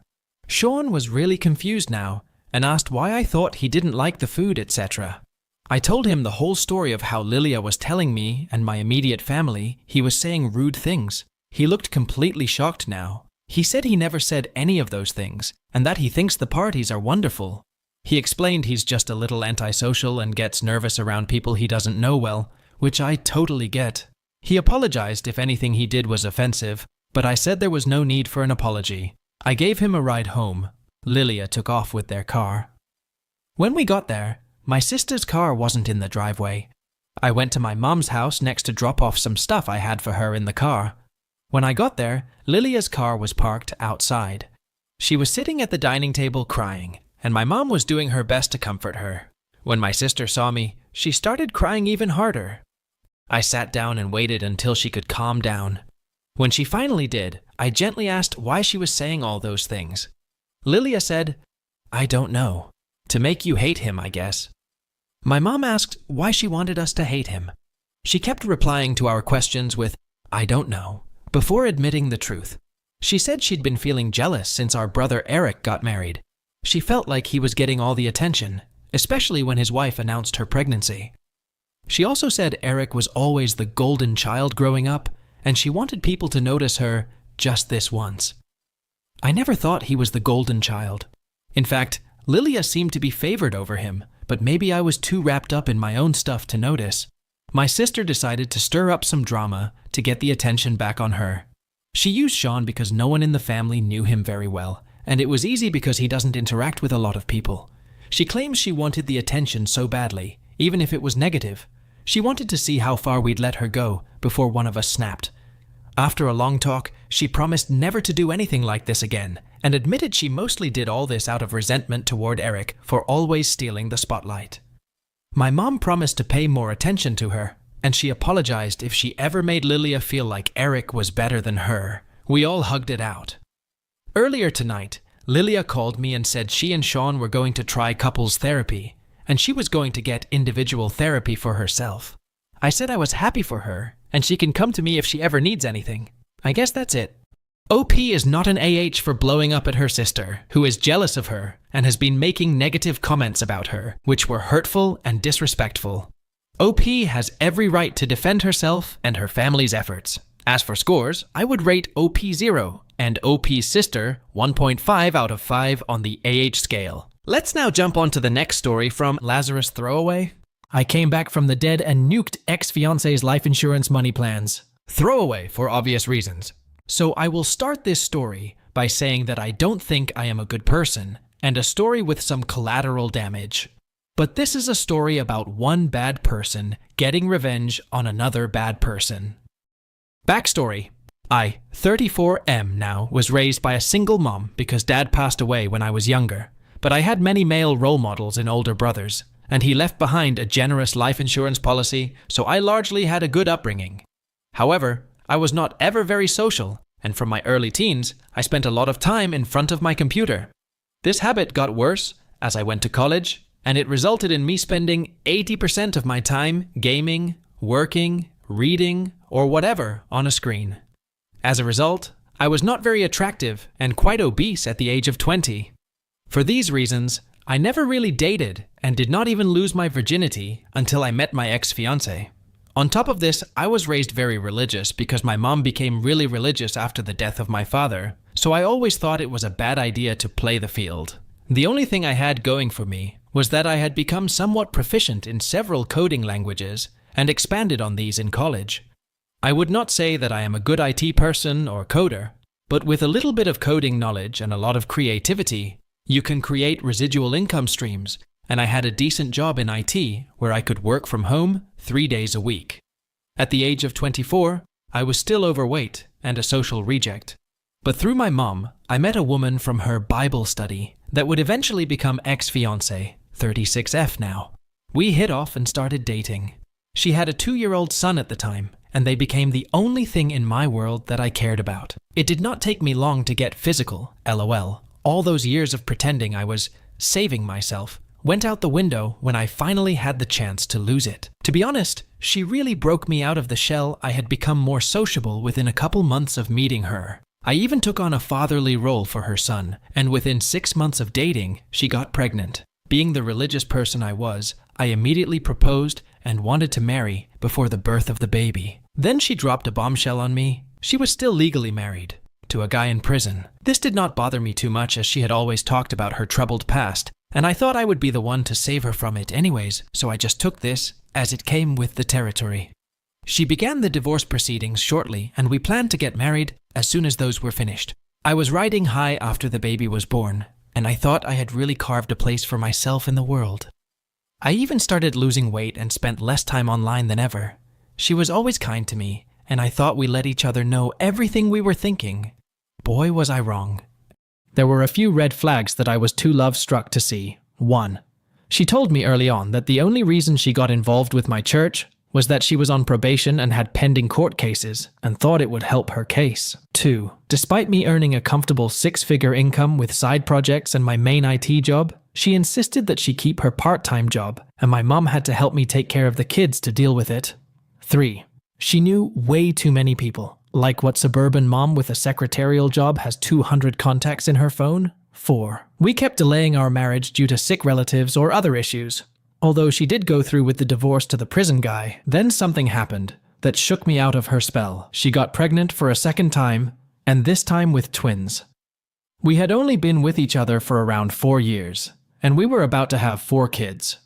S1: Sean was really confused now and asked why I thought he didn't like the food, etc. I told him the whole story of how Lilia was telling me and my immediate family he was saying rude things. He looked completely shocked now. He said he never said any of those things and that he thinks the parties are wonderful. He explained he's just a little antisocial and gets nervous around people he doesn't know well, which I totally get. He apologized if anything he did was offensive, but I said there was no need for an apology. I gave him a ride home. Lilia took off with their car. When we got there, my sister's car wasn't in the driveway. I went to my mom's house next to drop off some stuff I had for her in the car. When I got there, Lilia's car was parked outside. She was sitting at the dining table crying, and my mom was doing her best to comfort her. When my sister saw me, she started crying even harder. I sat down and waited until she could calm down. When she finally did, I gently asked why she was saying all those things. Lilia said, I don't know. To make you hate him, I guess. My mom asked why she wanted us to hate him. She kept replying to our questions with, I don't know, before admitting the truth. She said she'd been feeling jealous since our brother Eric got married. She felt like he was getting all the attention, especially when his wife announced her pregnancy. She also said Eric was always the golden child growing up, and she wanted people to notice her just this once. I never thought he was the golden child. In fact, Lilia seemed to be favored over him, but maybe I was too wrapped up in my own stuff to notice. My sister decided to stir up some drama to get the attention back on her. She used Sean because no one in the family knew him very well, and it was easy because he doesn't interact with a lot of people. She claims she wanted the attention so badly, even if it was negative. She wanted to see how far we'd let her go before one of us snapped. After a long talk, she promised never to do anything like this again, and admitted she mostly did all this out of resentment toward Eric for always stealing the spotlight. My mom promised to pay more attention to her, and she apologized if she ever made Lilia feel like Eric was better than her. We all hugged it out. Earlier tonight, Lilia called me and said she and Sean were going to try couples therapy, and she was going to get individual therapy for herself. I said I was happy for her, and she can come to me if she ever needs anything. I guess that's it. OP is not an AH for blowing up at her sister, who is jealous of her and has been making negative comments about her, which were hurtful and disrespectful. OP has every right to defend herself and her family's efforts. As for scores, I would rate OP 0 and OP's sister 1.5 out of 5 on the AH scale. Let's now jump on to the next story from Lazarus Throwaway. I came back from the dead and nuked ex-fiance's life insurance money plans. Throwaway for obvious reasons. So I will start this story by saying that I don't think I am a good person, and a story with some collateral damage. But this is a story about one bad person getting revenge on another bad person. Backstory. I, 34M now, was raised by a single mom because dad passed away when I was younger, but I had many male role models in older brothers, and he left behind a generous life insurance policy, so I largely had a good upbringing. However, I was not ever very social, and from my early teens, I spent a lot of time in front of my computer. This habit got worse as I went to college, and it resulted in me spending 80% of my time gaming, working, reading, or whatever on a screen. As a result, I was not very attractive and quite obese at the age of 20. For these reasons, I never really dated and did not even lose my virginity until I met my ex-fiancé. On top of this, I was raised very religious because my mom became really religious after the death of my father, so I always thought it was a bad idea to play the field. The only thing I had going for me was that I had become somewhat proficient in several coding languages and expanded on these in college. I would not say that I am a good IT person or coder, but with a little bit of coding knowledge and a lot of creativity, you can create residual income streams, and I had a decent job in IT where I could work from home 3 days a week. At the age of 24, I was still overweight and a social reject. But through my mom, I met a woman from her Bible study that would eventually become ex-fiancé, 36F now. We hit off and started dating. She had a 2-year-old son at the time, and they became the only thing in my world that I cared about. It did not take me long to get physical, LOL. All those years of pretending I was saving myself went out the window when I finally had the chance to lose it. To be honest, she really broke me out of the shell I had become more sociable within a couple months of meeting her. I even took on a fatherly role for her son, and within 6 months of dating, she got pregnant. Being the religious person I was, I immediately proposed and wanted to marry before the birth of the baby. Then she dropped a bombshell on me. She was still legally married to a guy in prison. This did not bother me too much as she had always talked about her troubled past, and I thought I would be the one to save her from it anyways, so I just took this as it came with the territory. She began the divorce proceedings shortly, and we planned to get married as soon as those were finished. I was riding high after the baby was born, and I thought I had really carved a place for myself in the world. I even started losing weight and spent less time online than ever. She was always kind to me, and I thought we let each other know everything we were thinking. Boy, was I wrong. There were a few red flags that I was too love-struck to see. 1. She told me early on that the only reason she got involved with my church was that she was on probation and had pending court cases and thought it would help her case. 2. Despite me earning a comfortable 6-figure income with side projects and my main IT job, she insisted that she keep her part-time job, and my mom had to help me take care of the kids to deal with it. 3. She knew way too many people. Like what suburban mom with a secretarial job has 200 contacts in her phone? 4. We kept delaying our marriage due to sick relatives or other issues. Although she did go through with the divorce to the prison guy, then something happened that shook me out of her spell. She got pregnant for a second time, and this time with twins. We had only been with each other for around 4 years, and we were about to have 4 kids.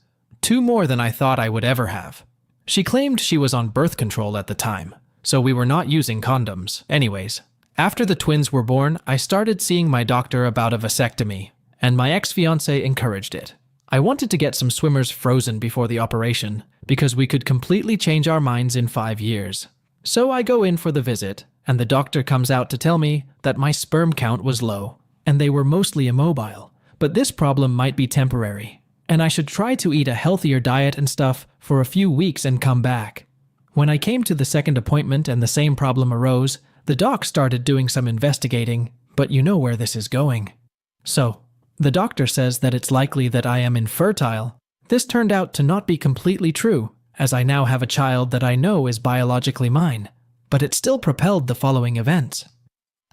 S1: 2 more than I thought I would ever have. She claimed she was on birth control at the time, so we were not using condoms. Anyways, after the twins were born, I started seeing my doctor about a vasectomy, and my ex-fiancé encouraged it. I wanted to get some swimmers frozen before the operation, because we could completely change our minds in 5 years. So I go in for the visit, and the doctor comes out to tell me that my sperm count was low, and they were mostly immobile, but this problem might be temporary, and I should try to eat a healthier diet and stuff for a few weeks and come back. When I came to the second appointment and the same problem arose, the doc started doing some investigating, but you know where this is going. So, the doctor says that it's likely that I am infertile. This turned out to not be completely true, as I now have a child that I know is biologically mine, but it still propelled the following events.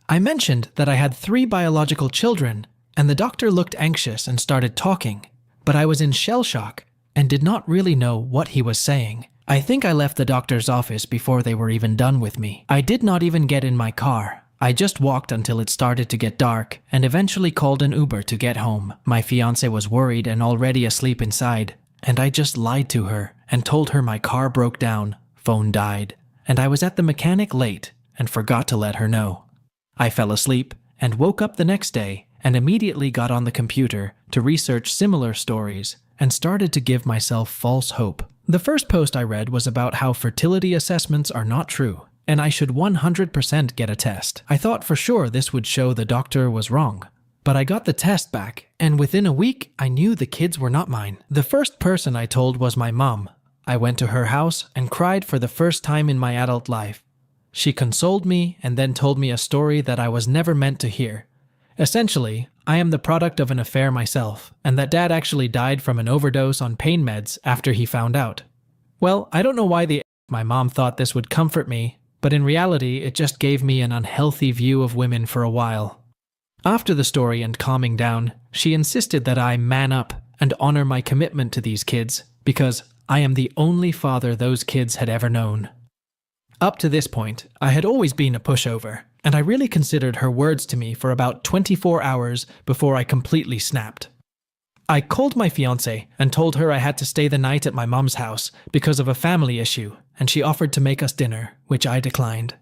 S1: I mentioned that I had 3 biological children, and the doctor looked anxious and started talking, but I was in shell shock and did not really know what he was saying. I think I left the doctor's office before they were even done with me. I did not even get in my car. I just walked until it started to get dark and eventually called an Uber to get home. My fiancé was worried and already asleep inside, and I just lied to her and told her my car broke down, phone died, and I was at the mechanic late and forgot to let her know. I fell asleep and woke up the next day and immediately got on the computer to research similar stories and started to give myself false hope. The first post I read was about how fertility assessments are not true, and I should 100% get a test. I thought for sure this would show the doctor was wrong. But I got the test back, and within a week, I knew the kids were not mine. The first person I told was my mom. I went to her house and cried for the first time in my adult life. She consoled me and then told me a story that I was never meant to hear. Essentially, I am the product of an affair myself, and that dad actually died from an overdose on pain meds after he found out. Well, I don't know why my mom thought this would comfort me, but in reality, it just gave me an unhealthy view of women for a while. After the story and calming down, she insisted that I man up and honor my commitment to these kids because I am the only father those kids had ever known. Up to this point, I had always been a pushover, and I really considered her words to me for about 24 hours before I completely snapped. I called my fiancée and told her I had to stay the night at my mom's house because of a family issue, and she offered to make us dinner, which I declined.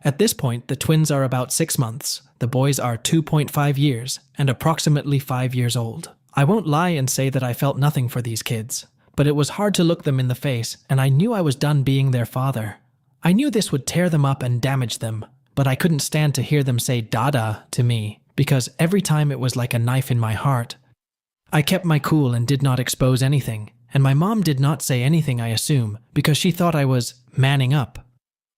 S1: At this point, the twins are about 6 months, the boys are 2.5 years, and approximately 5 years old. I won't lie and say that I felt nothing for these kids, but it was hard to look them in the face, and I knew I was done being their father. I knew this would tear them up and damage them, but I couldn't stand to hear them say "dada" to me, because every time it was like a knife in my heart. I kept my cool and did not expose anything, and my mom did not say anything, I assume, because she thought I was manning up.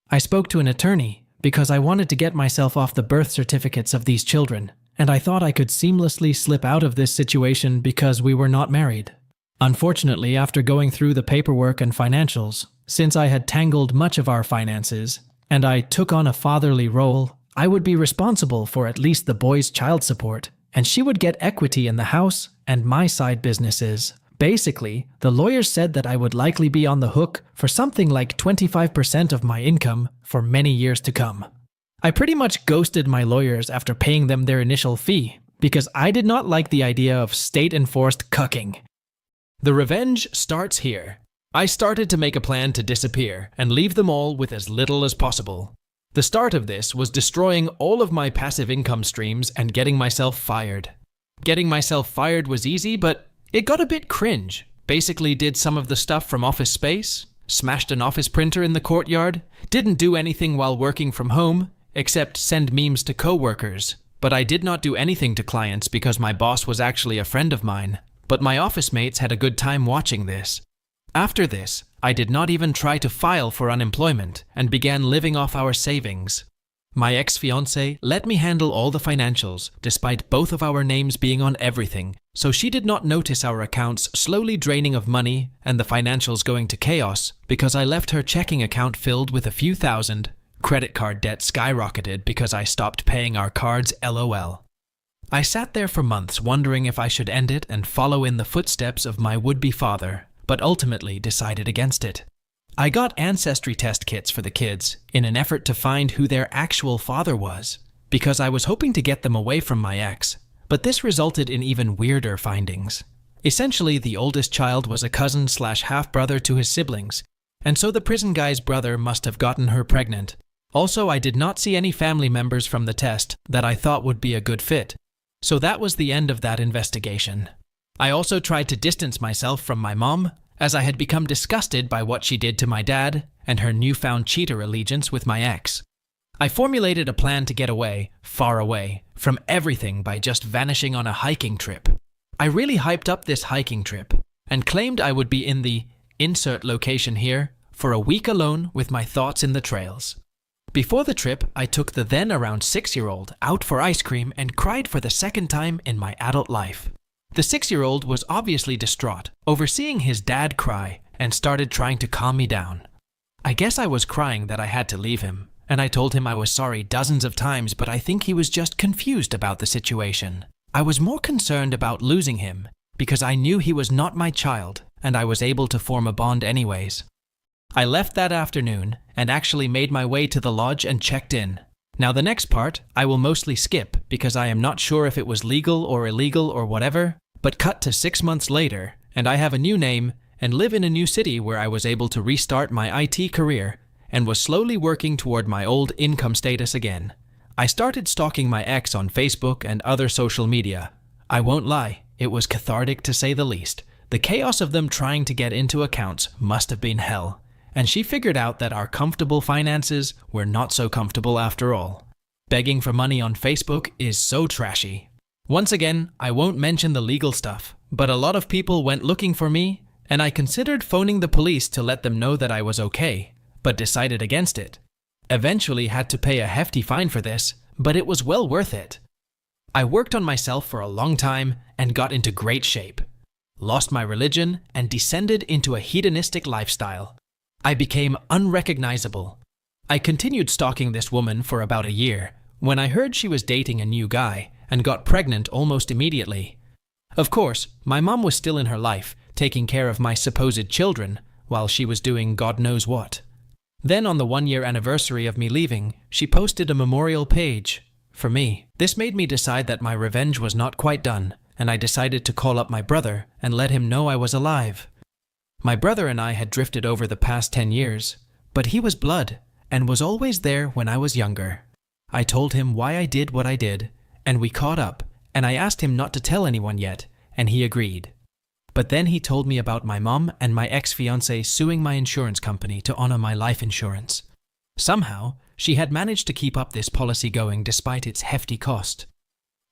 S1: I spoke to an attorney, because I wanted to get myself off the birth certificates of these children, and I thought I could seamlessly slip out of this situation because we were not married. Unfortunately, after going through the paperwork and financials, since I had tangled much of our finances, and I took on a fatherly role, I would be responsible for at least the boys' child support, and she would get equity in the house and my side businesses. Basically, the lawyers said that I would likely be on the hook for something like 25% of my income for many years to come. I pretty much ghosted my lawyers after paying them their initial fee, because I did not like the idea of state-enforced cucking. The revenge starts here. I started to make a plan to disappear and leave them all with as little as possible. The start of this was destroying all of my passive income streams and getting myself fired. Getting myself fired was easy, but it got a bit cringe. Basically did some of the stuff from Office Space, smashed an office printer in the courtyard, didn't do anything while working from home, except send memes to coworkers. But I did not do anything to clients because my boss was actually a friend of mine. But my office mates had a good time watching this. After this, I did not even try to file for unemployment and began living off our savings. My ex-fiancée let me handle all the financials, despite both of our names being on everything, so she did not notice our accounts slowly draining of money and the financials going to chaos because I left her checking account filled with a few thousand. Credit card debt skyrocketed because I stopped paying our cards, LOL. I sat there for months wondering if I should end it and follow in the footsteps of my would-be father, but ultimately decided against it. I got ancestry test kits for the kids in an effort to find who their actual father was, because I was hoping to get them away from my ex, but this resulted in even weirder findings. Essentially, the oldest child was a cousin/half-brother to his siblings, and so the prison guy's brother must have gotten her pregnant. Also, I did not see any family members from the test that I thought would be a good fit, so that was the end of that investigation. I also tried to distance myself from my mom, as I had become disgusted by what she did to my dad and her newfound cheater allegiance with my ex. I formulated a plan to get away, far away, from everything by just vanishing on a hiking trip. I really hyped up this hiking trip and claimed I would be in the insert location here for a week alone with my thoughts in the trails. Before the trip, I took the then around 6-year-old out for ice cream and cried for the second time in my adult life. The 6-year-old was obviously distraught over seeing his dad cry and started trying to calm me down. I guess I was crying that I had to leave him, and I told him I was sorry dozens of times, but I think he was just confused about the situation. I was more concerned about losing him because I knew he was not my child and I was able to form a bond anyways. I left that afternoon and actually made my way to the lodge and checked in. Now the next part I will mostly skip because I am not sure if it was legal or illegal or whatever, but cut to 6 months later and I have a new name and live in a new city where I was able to restart my IT career and was slowly working toward my old income status again. I started stalking my ex on Facebook and other social media. I won't lie, it was cathartic to say the least. The chaos of them trying to get into accounts must have been hell, and she figured out that our comfortable finances were not so comfortable after all. Begging for money on Facebook is so trashy. Once again, I won't mention the legal stuff, but a lot of people went looking for me, and I considered phoning the police to let them know that I was okay, but decided against it. Eventually had to pay a hefty fine for this, but it was well worth it. I worked on myself for a long time and got into great shape. Lost my religion and descended into a hedonistic lifestyle. I became unrecognizable. I continued stalking this woman for about a year when I heard she was dating a new guy and got pregnant almost immediately. Of course, my mom was still in her life, taking care of my supposed children while she was doing God knows what. Then on the 1-year anniversary of me leaving, she posted a memorial page for me. This made me decide that my revenge was not quite done, and I decided to call up my brother and let him know I was alive. My brother and I had drifted over the past 10 years, but he was blood and was always there when I was younger. I told him why I did what I did, and we caught up, and I asked him not to tell anyone yet, and he agreed. But then he told me about my mom and my ex-fiancé suing my insurance company to honor my life insurance. Somehow, she had managed to keep up this policy going despite its hefty cost.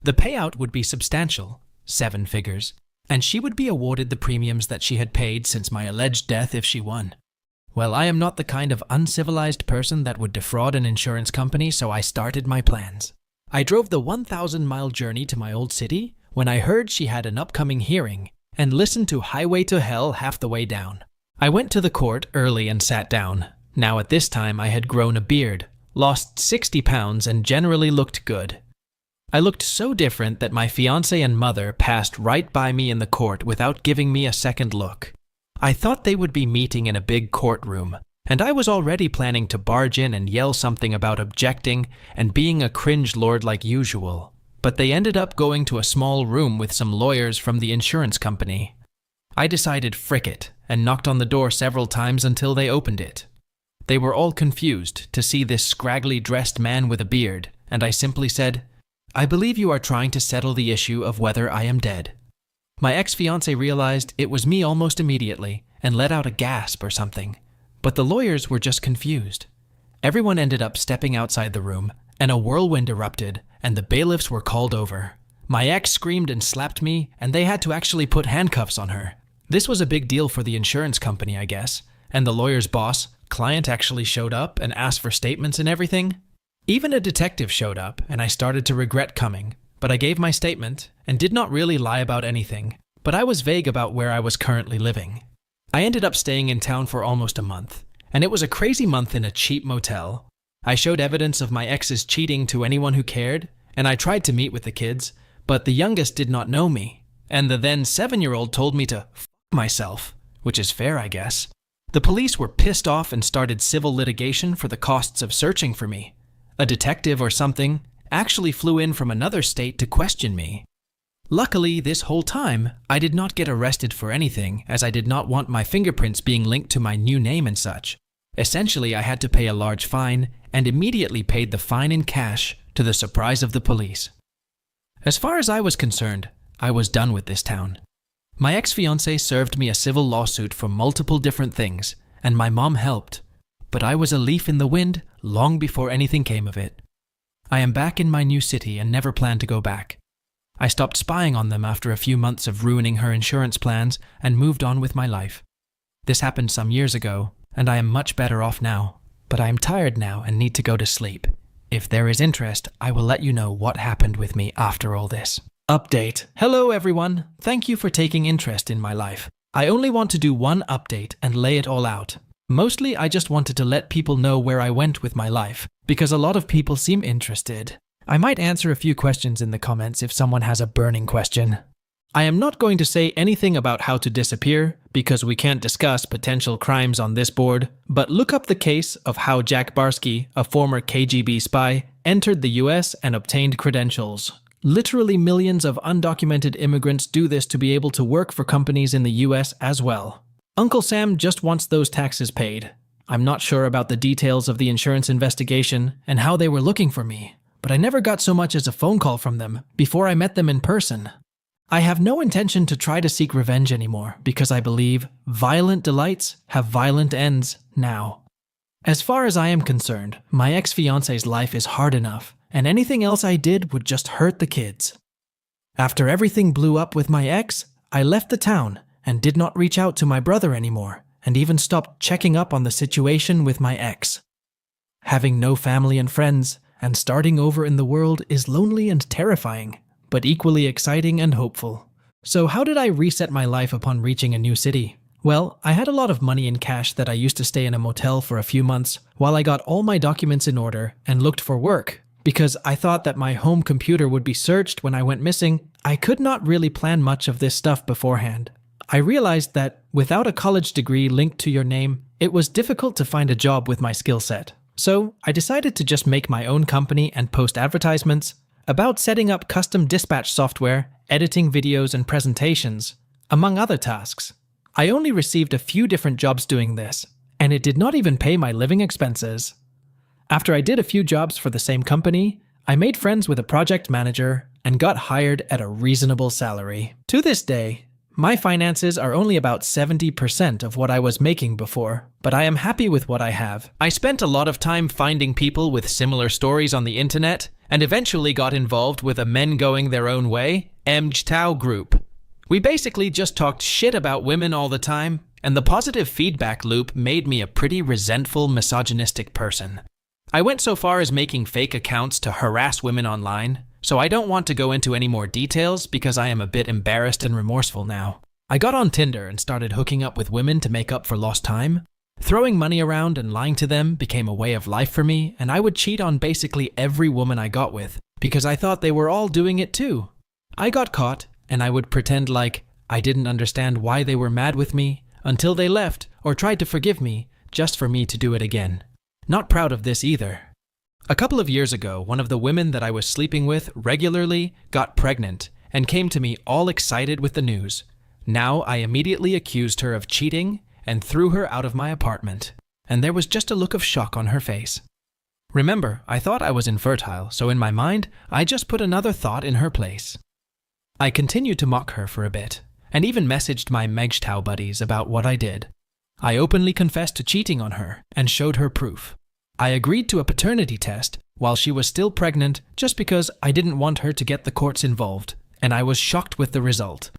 S1: The payout would be substantial, 7 figures, and she would be awarded the premiums that she had paid since my alleged death if she won. Well, I am not the kind of uncivilized person that would defraud an insurance company, so I started my plans. I drove the 1,000-mile journey to my old city when I heard she had an upcoming hearing, and listened to Highway to Hell half the way down. I went to the court early and sat down. Now at this time I had grown a beard, lost 60 pounds, and generally looked good. I looked so different that my fiancé and mother passed right by me in the court without giving me a second look. I thought they would be meeting in a big courtroom, and I was already planning to barge in and yell something about objecting and being a cringe lord like usual. But they ended up going to a small room with some lawyers from the insurance company. I decided frick it and knocked on the door several times until they opened it. They were all confused to see this scraggly dressed man with a beard, and I simply said, "I believe you are trying to settle the issue of whether I am dead." My ex-fiancé realized it was me almost immediately and let out a gasp or something, but the lawyers were just confused. Everyone ended up stepping outside the room, and a whirlwind erupted, and the bailiffs were called over. My ex screamed and slapped me, and they had to actually put handcuffs on her. This was a big deal for the insurance company, I guess, and the lawyer's boss, client, actually showed up and asked for statements and everything. Even a detective showed up, and I started to regret coming, but I gave my statement and did not really lie about anything, but I was vague about where I was currently living. I ended up staying in town for almost a month, and it was a crazy month in a cheap motel. I showed evidence of my ex's cheating to anyone who cared, and I tried to meet with the kids, but the youngest did not know me, and the then 7-year-old told me to f*** myself, which is fair, I guess. The police were pissed off and started civil litigation for the costs of searching for me. A detective or something actually flew in from another state to question me. Luckily, this whole time, I did not get arrested for anything, as I did not want my fingerprints being linked to my new name and such. Essentially, I had to pay a large fine, and immediately paid the fine in cash, to the surprise of the police. As far as I was concerned, I was done with this town. My ex-fiancé served me a civil lawsuit for multiple different things, and my mom helped. But I was a leaf in the wind long before anything came of it. I am back in my new city and never plan to go back. I stopped spying on them after a few months of ruining her insurance plans and moved on with my life. This happened some years ago, and I am much better off now, but I am tired now and need to go to sleep. If there is interest, I will let you know what happened with me after all this. Update. Hello everyone, thank you for taking interest in my life. I only want to do one update and lay it all out. Mostly I just wanted to let people know where I went with my life, because a lot of people seem interested. I might answer a few questions in the comments if someone has a burning question. I am not going to say anything about how to disappear, because we can't discuss potential crimes on this board, but look up the case of how Jack Barsky, a former KGB spy, entered the US and obtained credentials. Literally millions of undocumented immigrants do this to be able to work for companies in the US as well. Uncle Sam just wants those taxes paid. I'm not sure about the details of the insurance investigation and how they were looking for me, but I never got so much as a phone call from them before I met them in person. I have no intention to try to seek revenge anymore because I believe violent delights have violent ends now. As far as I am concerned, my ex-fiancé's life is hard enough, and anything else I did would just hurt the kids. After everything blew up with my ex, I left the town and did not reach out to my brother anymore, and even stopped checking up on the situation with my ex. Having no family and friends, and starting over in the world is lonely and terrifying, but equally exciting and hopeful. So how did I reset my life upon reaching a new city? Well, I had a lot of money in cash that I used to stay in a motel for a few months while I got all my documents in order and looked for work. Because I thought that my home computer would be searched when I went missing, I could not really plan much of this stuff beforehand. I realized that without a college degree linked to your name, it was difficult to find a job with my skill set. So I decided to just make my own company and post advertisements about setting up custom dispatch software, editing videos and presentations, among other tasks. I only received a few different jobs doing this, and it did not even pay my living expenses. After I did a few jobs for the same company, I made friends with a project manager and got hired at a reasonable salary. To this day, my finances are only about 70% of what I was making before, but I am happy with what I have. I spent a lot of time finding people with similar stories on the internet, and eventually got involved with a Men Going Their Own Way (MGTOW) group. We basically just talked shit about women all the time, and the positive feedback loop made me a pretty resentful, misogynistic person. I went so far as making fake accounts to harass women online, so I don't want to go into any more details because I am a bit embarrassed and remorseful now. I got on Tinder and started hooking up with women to make up for lost time. Throwing money around and lying to them became a way of life for me, and I would cheat on basically every woman I got with because I thought they were all doing it too. I got caught, and I would pretend like I didn't understand why they were mad with me until they left or tried to forgive me just for me to do it again. Not proud of this either. A couple of years ago, one of the women that I was sleeping with regularly got pregnant and came to me all excited with the news. Now I immediately accused her of cheating and threw her out of my apartment, and there was just a look of shock on her face. Remember, I thought I was infertile, so in my mind, I just put another thought in her place. I continued to mock her for a bit, and even messaged my MGTOW buddies about what I did. I openly confessed to cheating on her and showed her proof. I agreed to a paternity test while she was still pregnant just because I didn't want her to get the courts involved, and I was shocked with the result.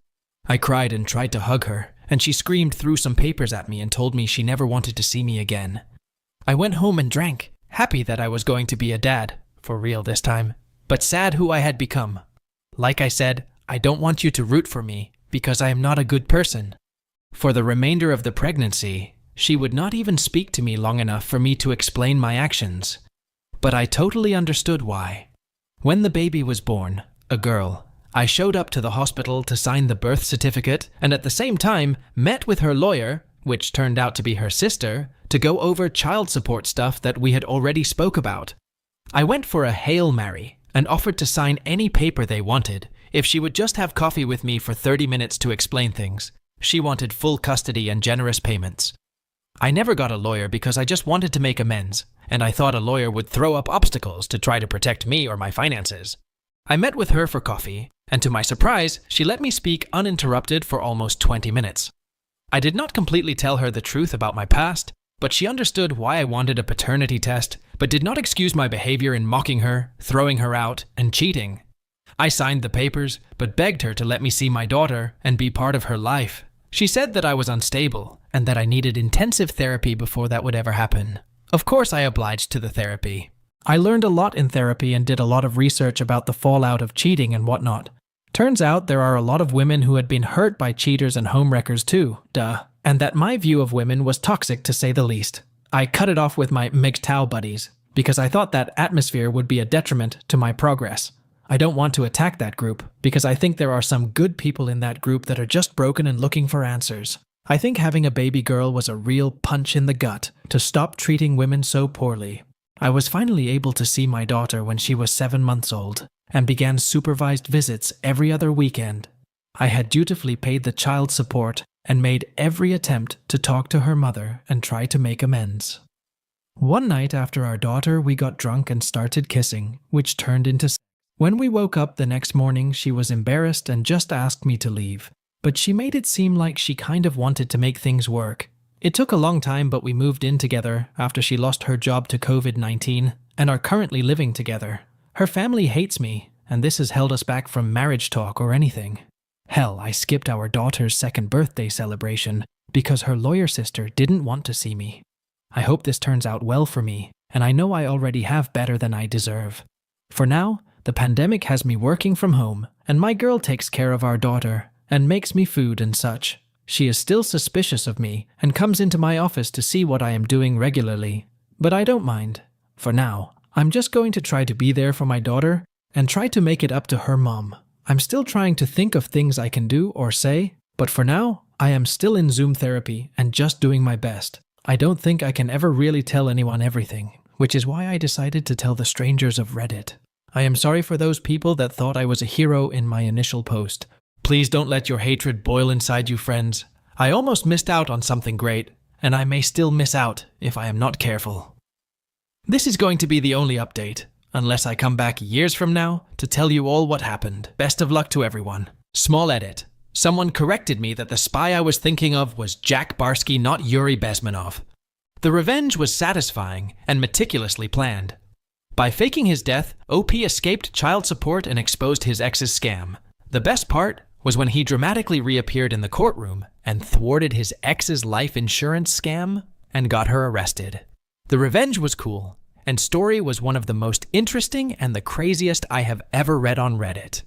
S1: I cried and tried to hug her, and she screamed through some papers at me and told me she never wanted to see me again. I went home and drank, happy that I was going to be a dad, for real this time, but sad who I had become. Like I said, I don't want you to root for me because I am not a good person. For the remainder of the pregnancy, she would not even speak to me long enough for me to explain my actions. But I totally understood why. When the baby was born, a girl, I showed up to the hospital to sign the birth certificate and at the same time met with her lawyer, which turned out to be her sister, to go over child support stuff that we had already spoke about. I went for a Hail Mary and offered to sign any paper they wanted if she would just have coffee with me for 30 minutes to explain things. She wanted full custody and generous payments. I never got a lawyer because I just wanted to make amends, and I thought a lawyer would throw up obstacles to try to protect me or my finances. I met with her for coffee, and to my surprise, she let me speak uninterrupted for almost 20 minutes. I did not completely tell her the truth about my past, but she understood why I wanted a paternity test, but did not excuse my behavior in mocking her, throwing her out, and cheating. I signed the papers, but begged her to let me see my daughter and be part of her life. She said that I was unstable, and that I needed intensive therapy before that would ever happen. Of course I obliged to the therapy. I learned a lot in therapy and did a lot of research about the fallout of cheating and whatnot. Turns out there are a lot of women who had been hurt by cheaters and homewreckers too, and that my view of women was toxic to say the least. I cut it off with my MGTOW buddies, because I thought that atmosphere would be a detriment to my progress. I don't want to attack that group, because I think there are some good people in that group that are just broken and looking for answers. I think having a baby girl was a real punch in the gut to stop treating women so poorly. I was finally able to see my daughter when she was 7 months old, and began supervised visits every other weekend. I had dutifully paid the child support and made every attempt to talk to her mother and try to make amends. One night after our daughter, we got drunk and started kissing, which turned into sex. When we woke up the next morning, she was embarrassed and just asked me to leave, but she made it seem like she kind of wanted to make things work. It took a long time, but we moved in together after she lost her job to COVID-19 and are currently living together. Her family hates me, and this has held us back from marriage talk or anything. Hell, I skipped our daughter's 2nd birthday celebration because her lawyer sister didn't want to see me. I hope this turns out well for me, and I know I already have better than I deserve. For now, the pandemic has me working from home, and my girl takes care of our daughter and makes me food and such. She is still suspicious of me and comes into my office to see what I am doing regularly, but I don't mind. For now, I'm just going to try to be there for my daughter and try to make it up to her mom. I'm still trying to think of things I can do or say, but for now, I am still in Zoom therapy and just doing my best. I don't think I can ever really tell anyone everything, which is why I decided to tell the strangers of Reddit. I am sorry for those people that thought I was a hero in my initial post. Please don't let your hatred boil inside you, friends. I almost missed out on something great, and I may still miss out if I am not careful. This is going to be the only update, unless I come back years from now to tell you all what happened. Best of luck to everyone. Small edit. Someone corrected me that the spy I was thinking of was Jack Barsky, not Yuri Bezmenov. The revenge was satisfying and meticulously planned. By faking his death, OP escaped child support and exposed his ex's scam. The best part was when he dramatically reappeared in the courtroom and thwarted his ex's life insurance scam and got her arrested. The revenge was cool, and story was one of the most interesting and the craziest I have ever read on Reddit.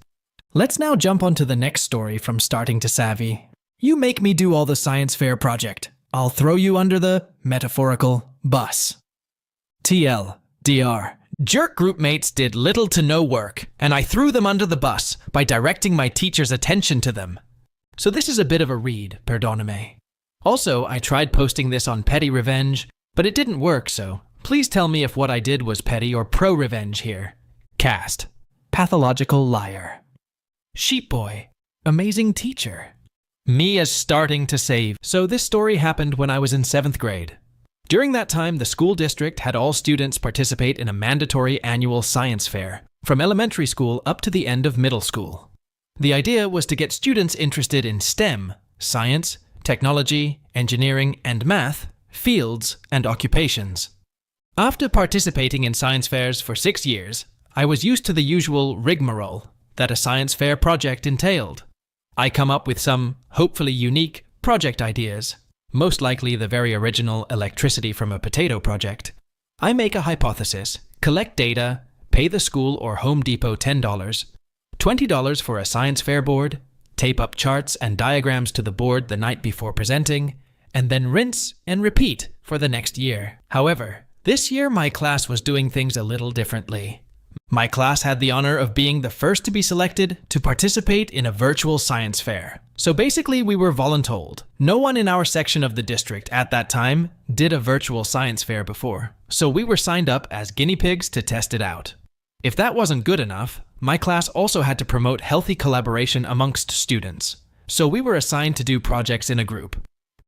S1: Let's now jump onto the next story from Starting to Savvy. You make me do all the science fair project. I'll throw you under the metaphorical bus. TLDR. Jerk group mates did little to no work, and I threw them under the bus by directing my teacher's attention to them. So this is a bit of a read, perdoname. Also, I tried posting this on Petty Revenge, but it didn't work, so please tell me if what I did was petty or pro-revenge here. Cast. Pathological liar. Sheep boy. Amazing teacher. Me as starting to save. So this story happened when I was in 7th grade. During that time, the school district had all students participate in a mandatory annual science fair, from elementary school up to the end of middle school. The idea was to get students interested in STEM, science, technology, engineering, and math, fields, and occupations. After participating in science fairs for 6 years, I was used to the usual rigmarole that a science fair project entailed. I come up with some, hopefully unique, project ideas, most likely the very original electricity from a potato project. I make a hypothesis, collect data, pay the school or Home Depot $10, $20 for a science fair board, tape up charts and diagrams to the board the night before presenting, and then rinse and repeat for the next year. However, this year my class was doing things a little differently. My class had the honor of being the first to be selected to participate in a virtual science fair. So basically we were voluntold. No one in our section of the district at that time did a virtual science fair before, so we were signed up as guinea pigs to test it out. If that wasn't good enough, my class also had to promote healthy collaboration amongst students, so we were assigned to do projects in a group.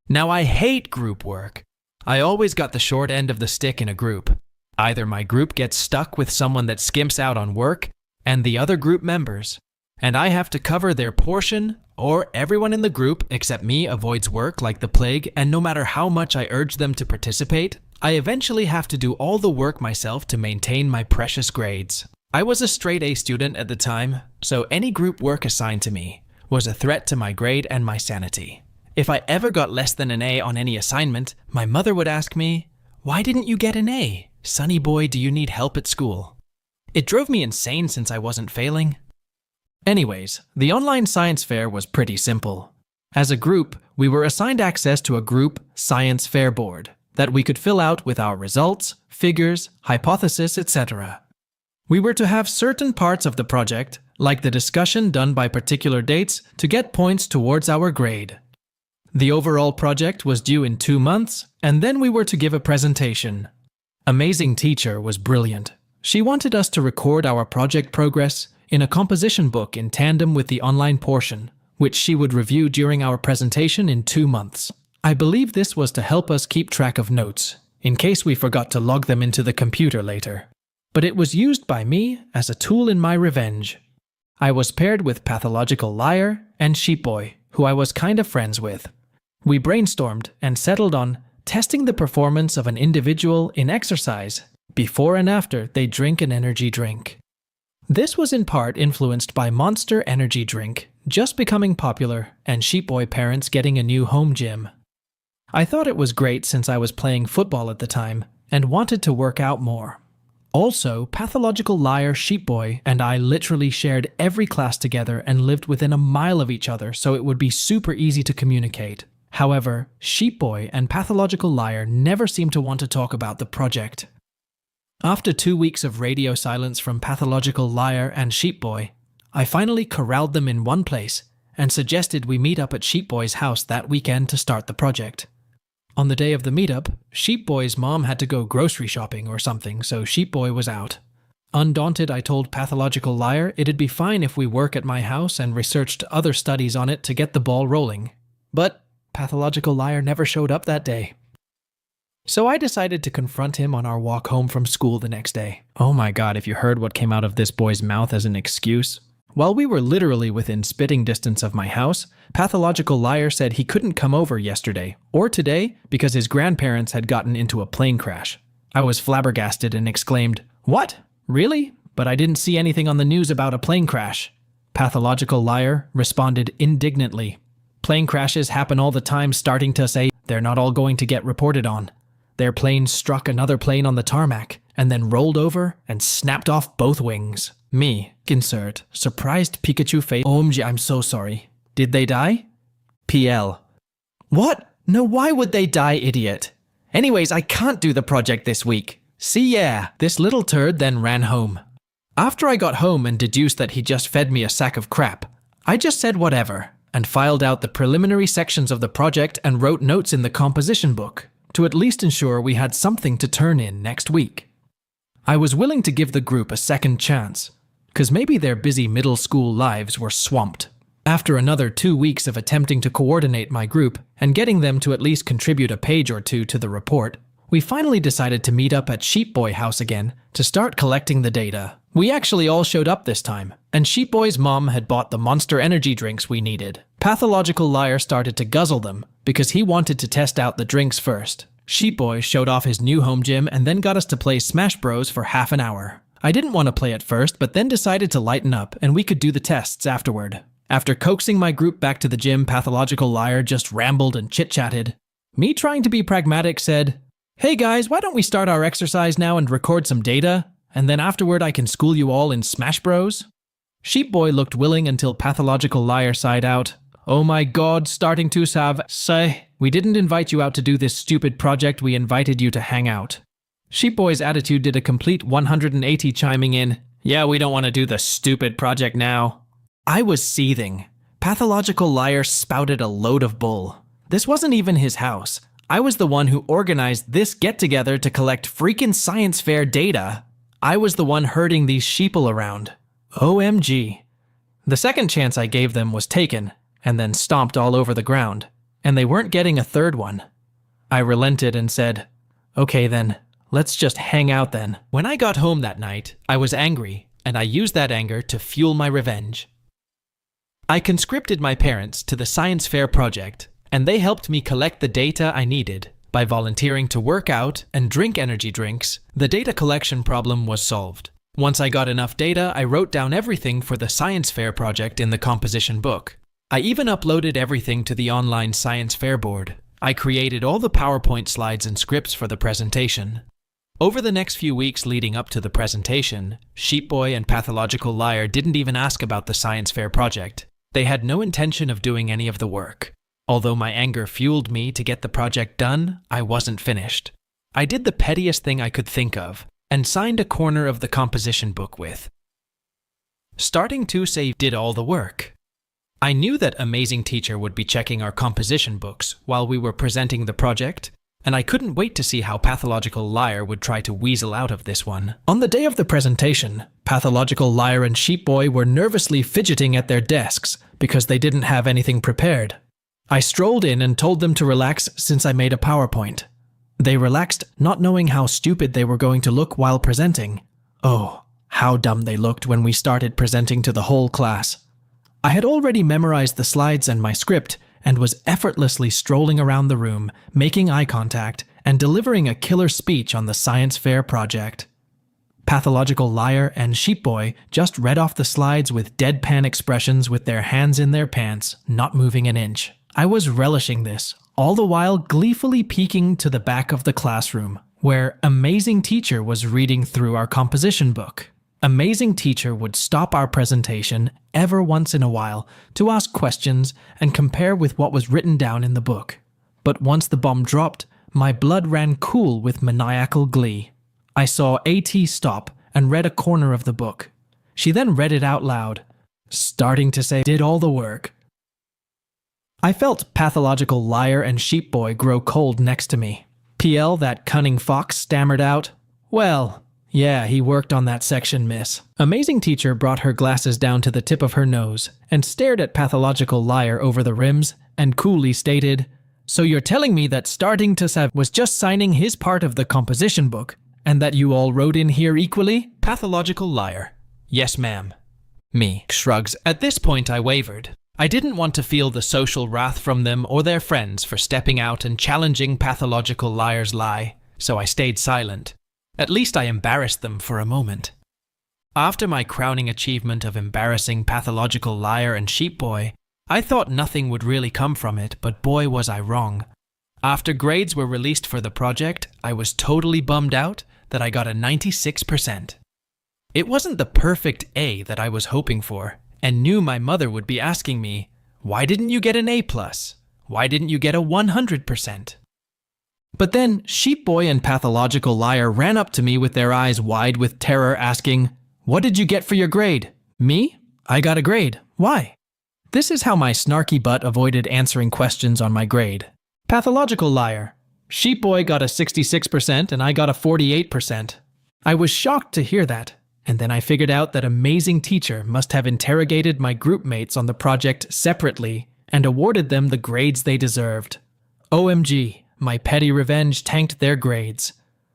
S1: Now, I hate group work. I always got the short end of the stick in a group. Either my group gets stuck with someone that skimps out on work and the other group members, and I have to cover their portion, or everyone in the group except me avoids work like the plague, and no matter how much I urge them to participate, I eventually have to do all the work myself to maintain my precious grades. I was a straight A student at the time, so any group work assigned to me was a threat to my grade and my sanity. If I ever got less than an A on any assignment, my mother would ask me, "Why didn't you get an A? Sonny boy, do you need help at school?" It drove me insane since I wasn't failing. Anyways, the online science fair was pretty simple. As a group, we were assigned access to a group science fair board that we could fill out with our results, figures, hypothesis, etc. We were to have certain parts of the project, like the discussion done by particular dates, to get points towards our grade. The overall project was due in 2 months, and then we were to give a presentation. Amazing teacher was brilliant. She wanted us to record our project progress in a composition book in tandem with the online portion, which she would review during our presentation in 2 months. I believe this was to help us keep track of notes, in case we forgot to log them into the computer later. But it was used by me as a tool in my revenge. I was paired with Pathological Liar and Sheepboy, who I was kind of friends with. We brainstormed and settled on testing the performance of an individual in exercise before and after they drink an energy drink. This was in part influenced by Monster Energy Drink just becoming popular and Sheepboy parents getting a new home gym. I thought it was great since I was playing football at the time and wanted to work out more. Also, Pathological Liar, Sheepboy, and I literally shared every class together and lived within a mile of each other, so it would be super easy to communicate. However, Sheepboy and Pathological Liar never seemed to want to talk about the project. After 2 weeks of radio silence from Pathological Liar and Sheepboy, I finally corralled them in one place and suggested we meet up at Sheepboy's house that weekend to start the project. On the day of the meetup, Sheepboy's mom had to go grocery shopping or something, so Sheepboy was out. Undaunted, I told Pathological Liar it'd be fine if we work at my house and researched other studies on it to get the ball rolling. But Pathological Liar never showed up that day. So I decided to confront him on our walk home from school the next day. Oh my god, if you heard what came out of this boy's mouth as an excuse. While we were literally within spitting distance of my house, Pathological Liar said he couldn't come over yesterday or today because his grandparents had gotten into a plane crash. I was flabbergasted and exclaimed, "What? Really? But I didn't see anything on the news about a plane crash." Pathological Liar responded indignantly, "Plane crashes happen all the time, starting to say they're not all going to get reported on. Their plane struck another plane on the tarmac and then rolled over and snapped off both wings." Me, insert, surprised Pikachu face. OMG, I'm so sorry. Did they die? PL. What? No, why would they die, idiot? Anyways, I can't do the project this week. See ya. This little turd then ran home. After I got home and deduced that he just fed me a sack of crap, I just said whatever and filed out the preliminary sections of the project and wrote notes in the composition book to at least ensure we had something to turn in next week. I was willing to give the group a second chance, because maybe their busy middle school lives were swamped. After another 2 weeks of attempting to coordinate my group and getting them to at least contribute a page or two to the report, we finally decided to meet up at Sheepboy house again to start collecting the data. We actually all showed up this time, and Sheepboy's mom had bought the Monster Energy drinks we needed. Pathological Liar started to guzzle them because he wanted to test out the drinks first. Sheepboy showed off his new home gym and then got us to play Smash Bros for half an hour. I didn't want to play at first, but then decided to lighten up and we could do the tests afterward. After coaxing my group back to the gym, Pathological Liar just rambled and chit-chatted. Me, trying to be pragmatic, said, "Hey guys, why don't we start our exercise now and record some data? And then afterward I can school you all in Smash Bros?" Sheepboy looked willing until Pathological Liar sighed out, "Oh my god, starting to say, we didn't invite you out to do this stupid project, we invited you to hang out." Sheepboy's attitude did a complete 180, chiming in, "Yeah, we don't want to do the stupid project now." I was seething. Pathological Liar spouted a load of bull. This wasn't even his house. I was the one who organized this get-together to collect freaking science fair data. I was the one herding these sheeple around. OMG. The second chance I gave them was taken, and then stomped all over the ground, and they weren't getting a third one. I relented and said, "Okay then, let's just hang out then." When I got home that night, I was angry, and I used that anger to fuel my revenge. I conscripted my parents to the science fair project, and they helped me collect the data I needed. By volunteering to work out and drink energy drinks, the data collection problem was solved. Once I got enough data, I wrote down everything for the science fair project in the composition book. I even uploaded everything to the online science fair board. I created all the PowerPoint slides and scripts for the presentation. Over the next few weeks leading up to the presentation, Sheepboy and Pathological Liar didn't even ask about the science fair project. They had no intention of doing any of the work. Although my anger fueled me to get the project done, I wasn't finished. I did the pettiest thing I could think of, and signed a corner of the composition book with starting to say did all the work. I knew that Amazing Teacher would be checking our composition books while we were presenting the project, and I couldn't wait to see how Pathological Liar would try to weasel out of this one. On the day of the presentation, Pathological Liar and Sheepboy were nervously fidgeting at their desks because they didn't have anything prepared. I strolled in and told them to relax since I made a PowerPoint. They relaxed, not knowing how stupid they were going to look while presenting. Oh, how dumb they looked when we started presenting to the whole class. I had already memorized the slides and my script, and was effortlessly strolling around the room, making eye contact, and delivering a killer speech on the science fair project. Pathological Liar and Sheepboy just read off the slides with deadpan expressions with their hands in their pants, not moving an inch. I was relishing this, all the while gleefully peeking to the back of the classroom, where Amazing Teacher was reading through our composition book. Amazing Teacher would stop our presentation ever once in a while to ask questions and compare with what was written down in the book. But once the bomb dropped, my blood ran cool with maniacal glee. I saw AT stop and read a corner of the book. She then read it out loud, starting to say did all the work. I felt Pathological Liar and Sheepboy grow cold next to me. PL, that cunning fox, stammered out, "Well, yeah, he worked on that section, miss." Amazing Teacher brought her glasses down to the tip of her nose and stared at Pathological Liar over the rims and coolly stated, "So you're telling me that starting to Sav was just signing his part of the composition book and that you all wrote in here equally?" Pathological Liar: "Yes, ma'am." Me shrugs. At this point I wavered. I didn't want to feel the social wrath from them or their friends for stepping out and challenging Pathological Liar's lie, so I stayed silent. At least I embarrassed them for a moment. After my crowning achievement of embarrassing Pathological Liar and Sheepboy, I thought nothing would really come from it, but boy was I wrong. After grades were released for the project, I was totally bummed out that I got a 96%. It wasn't the perfect A that I was hoping for, and knew my mother would be asking me, "Why didn't you get an A+? Why didn't you get a 100%? But then Sheepboy and Pathological Liar ran up to me with their eyes wide with terror asking, "What did you get for your grade?" Me? I got a grade. Why? This is how my snarky butt avoided answering questions on my grade. Pathological Liar: "Sheepboy got a 66% and I got a 48%. I was shocked to hear that, and then I figured out that Amazing Teacher must have interrogated my group mates on the project separately and awarded them the grades they deserved. OMG, my petty revenge tanked their grades.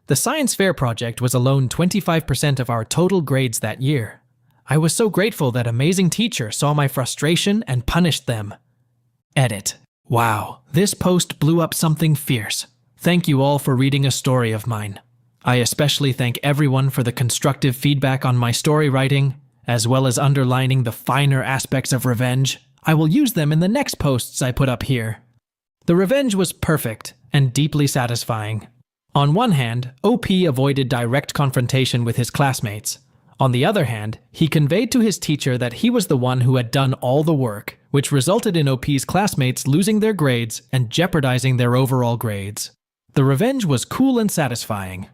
S1: The science fair project was alone 25% of our total grades that year. I was so grateful that Amazing Teacher saw my frustration and punished them. Edit. Wow, this post blew up something fierce. Thank you all for reading a story of mine. I especially thank everyone for the constructive feedback on my story writing, as well as underlining the finer aspects of revenge. I will use them in the next posts I put up here. The revenge was perfect and deeply satisfying. On one hand, OP avoided direct confrontation with his classmates. On the other hand, he conveyed to his teacher that he was the one who had done all the work, which resulted in OP's classmates losing their grades and jeopardizing their overall grades. The revenge was cool and satisfying.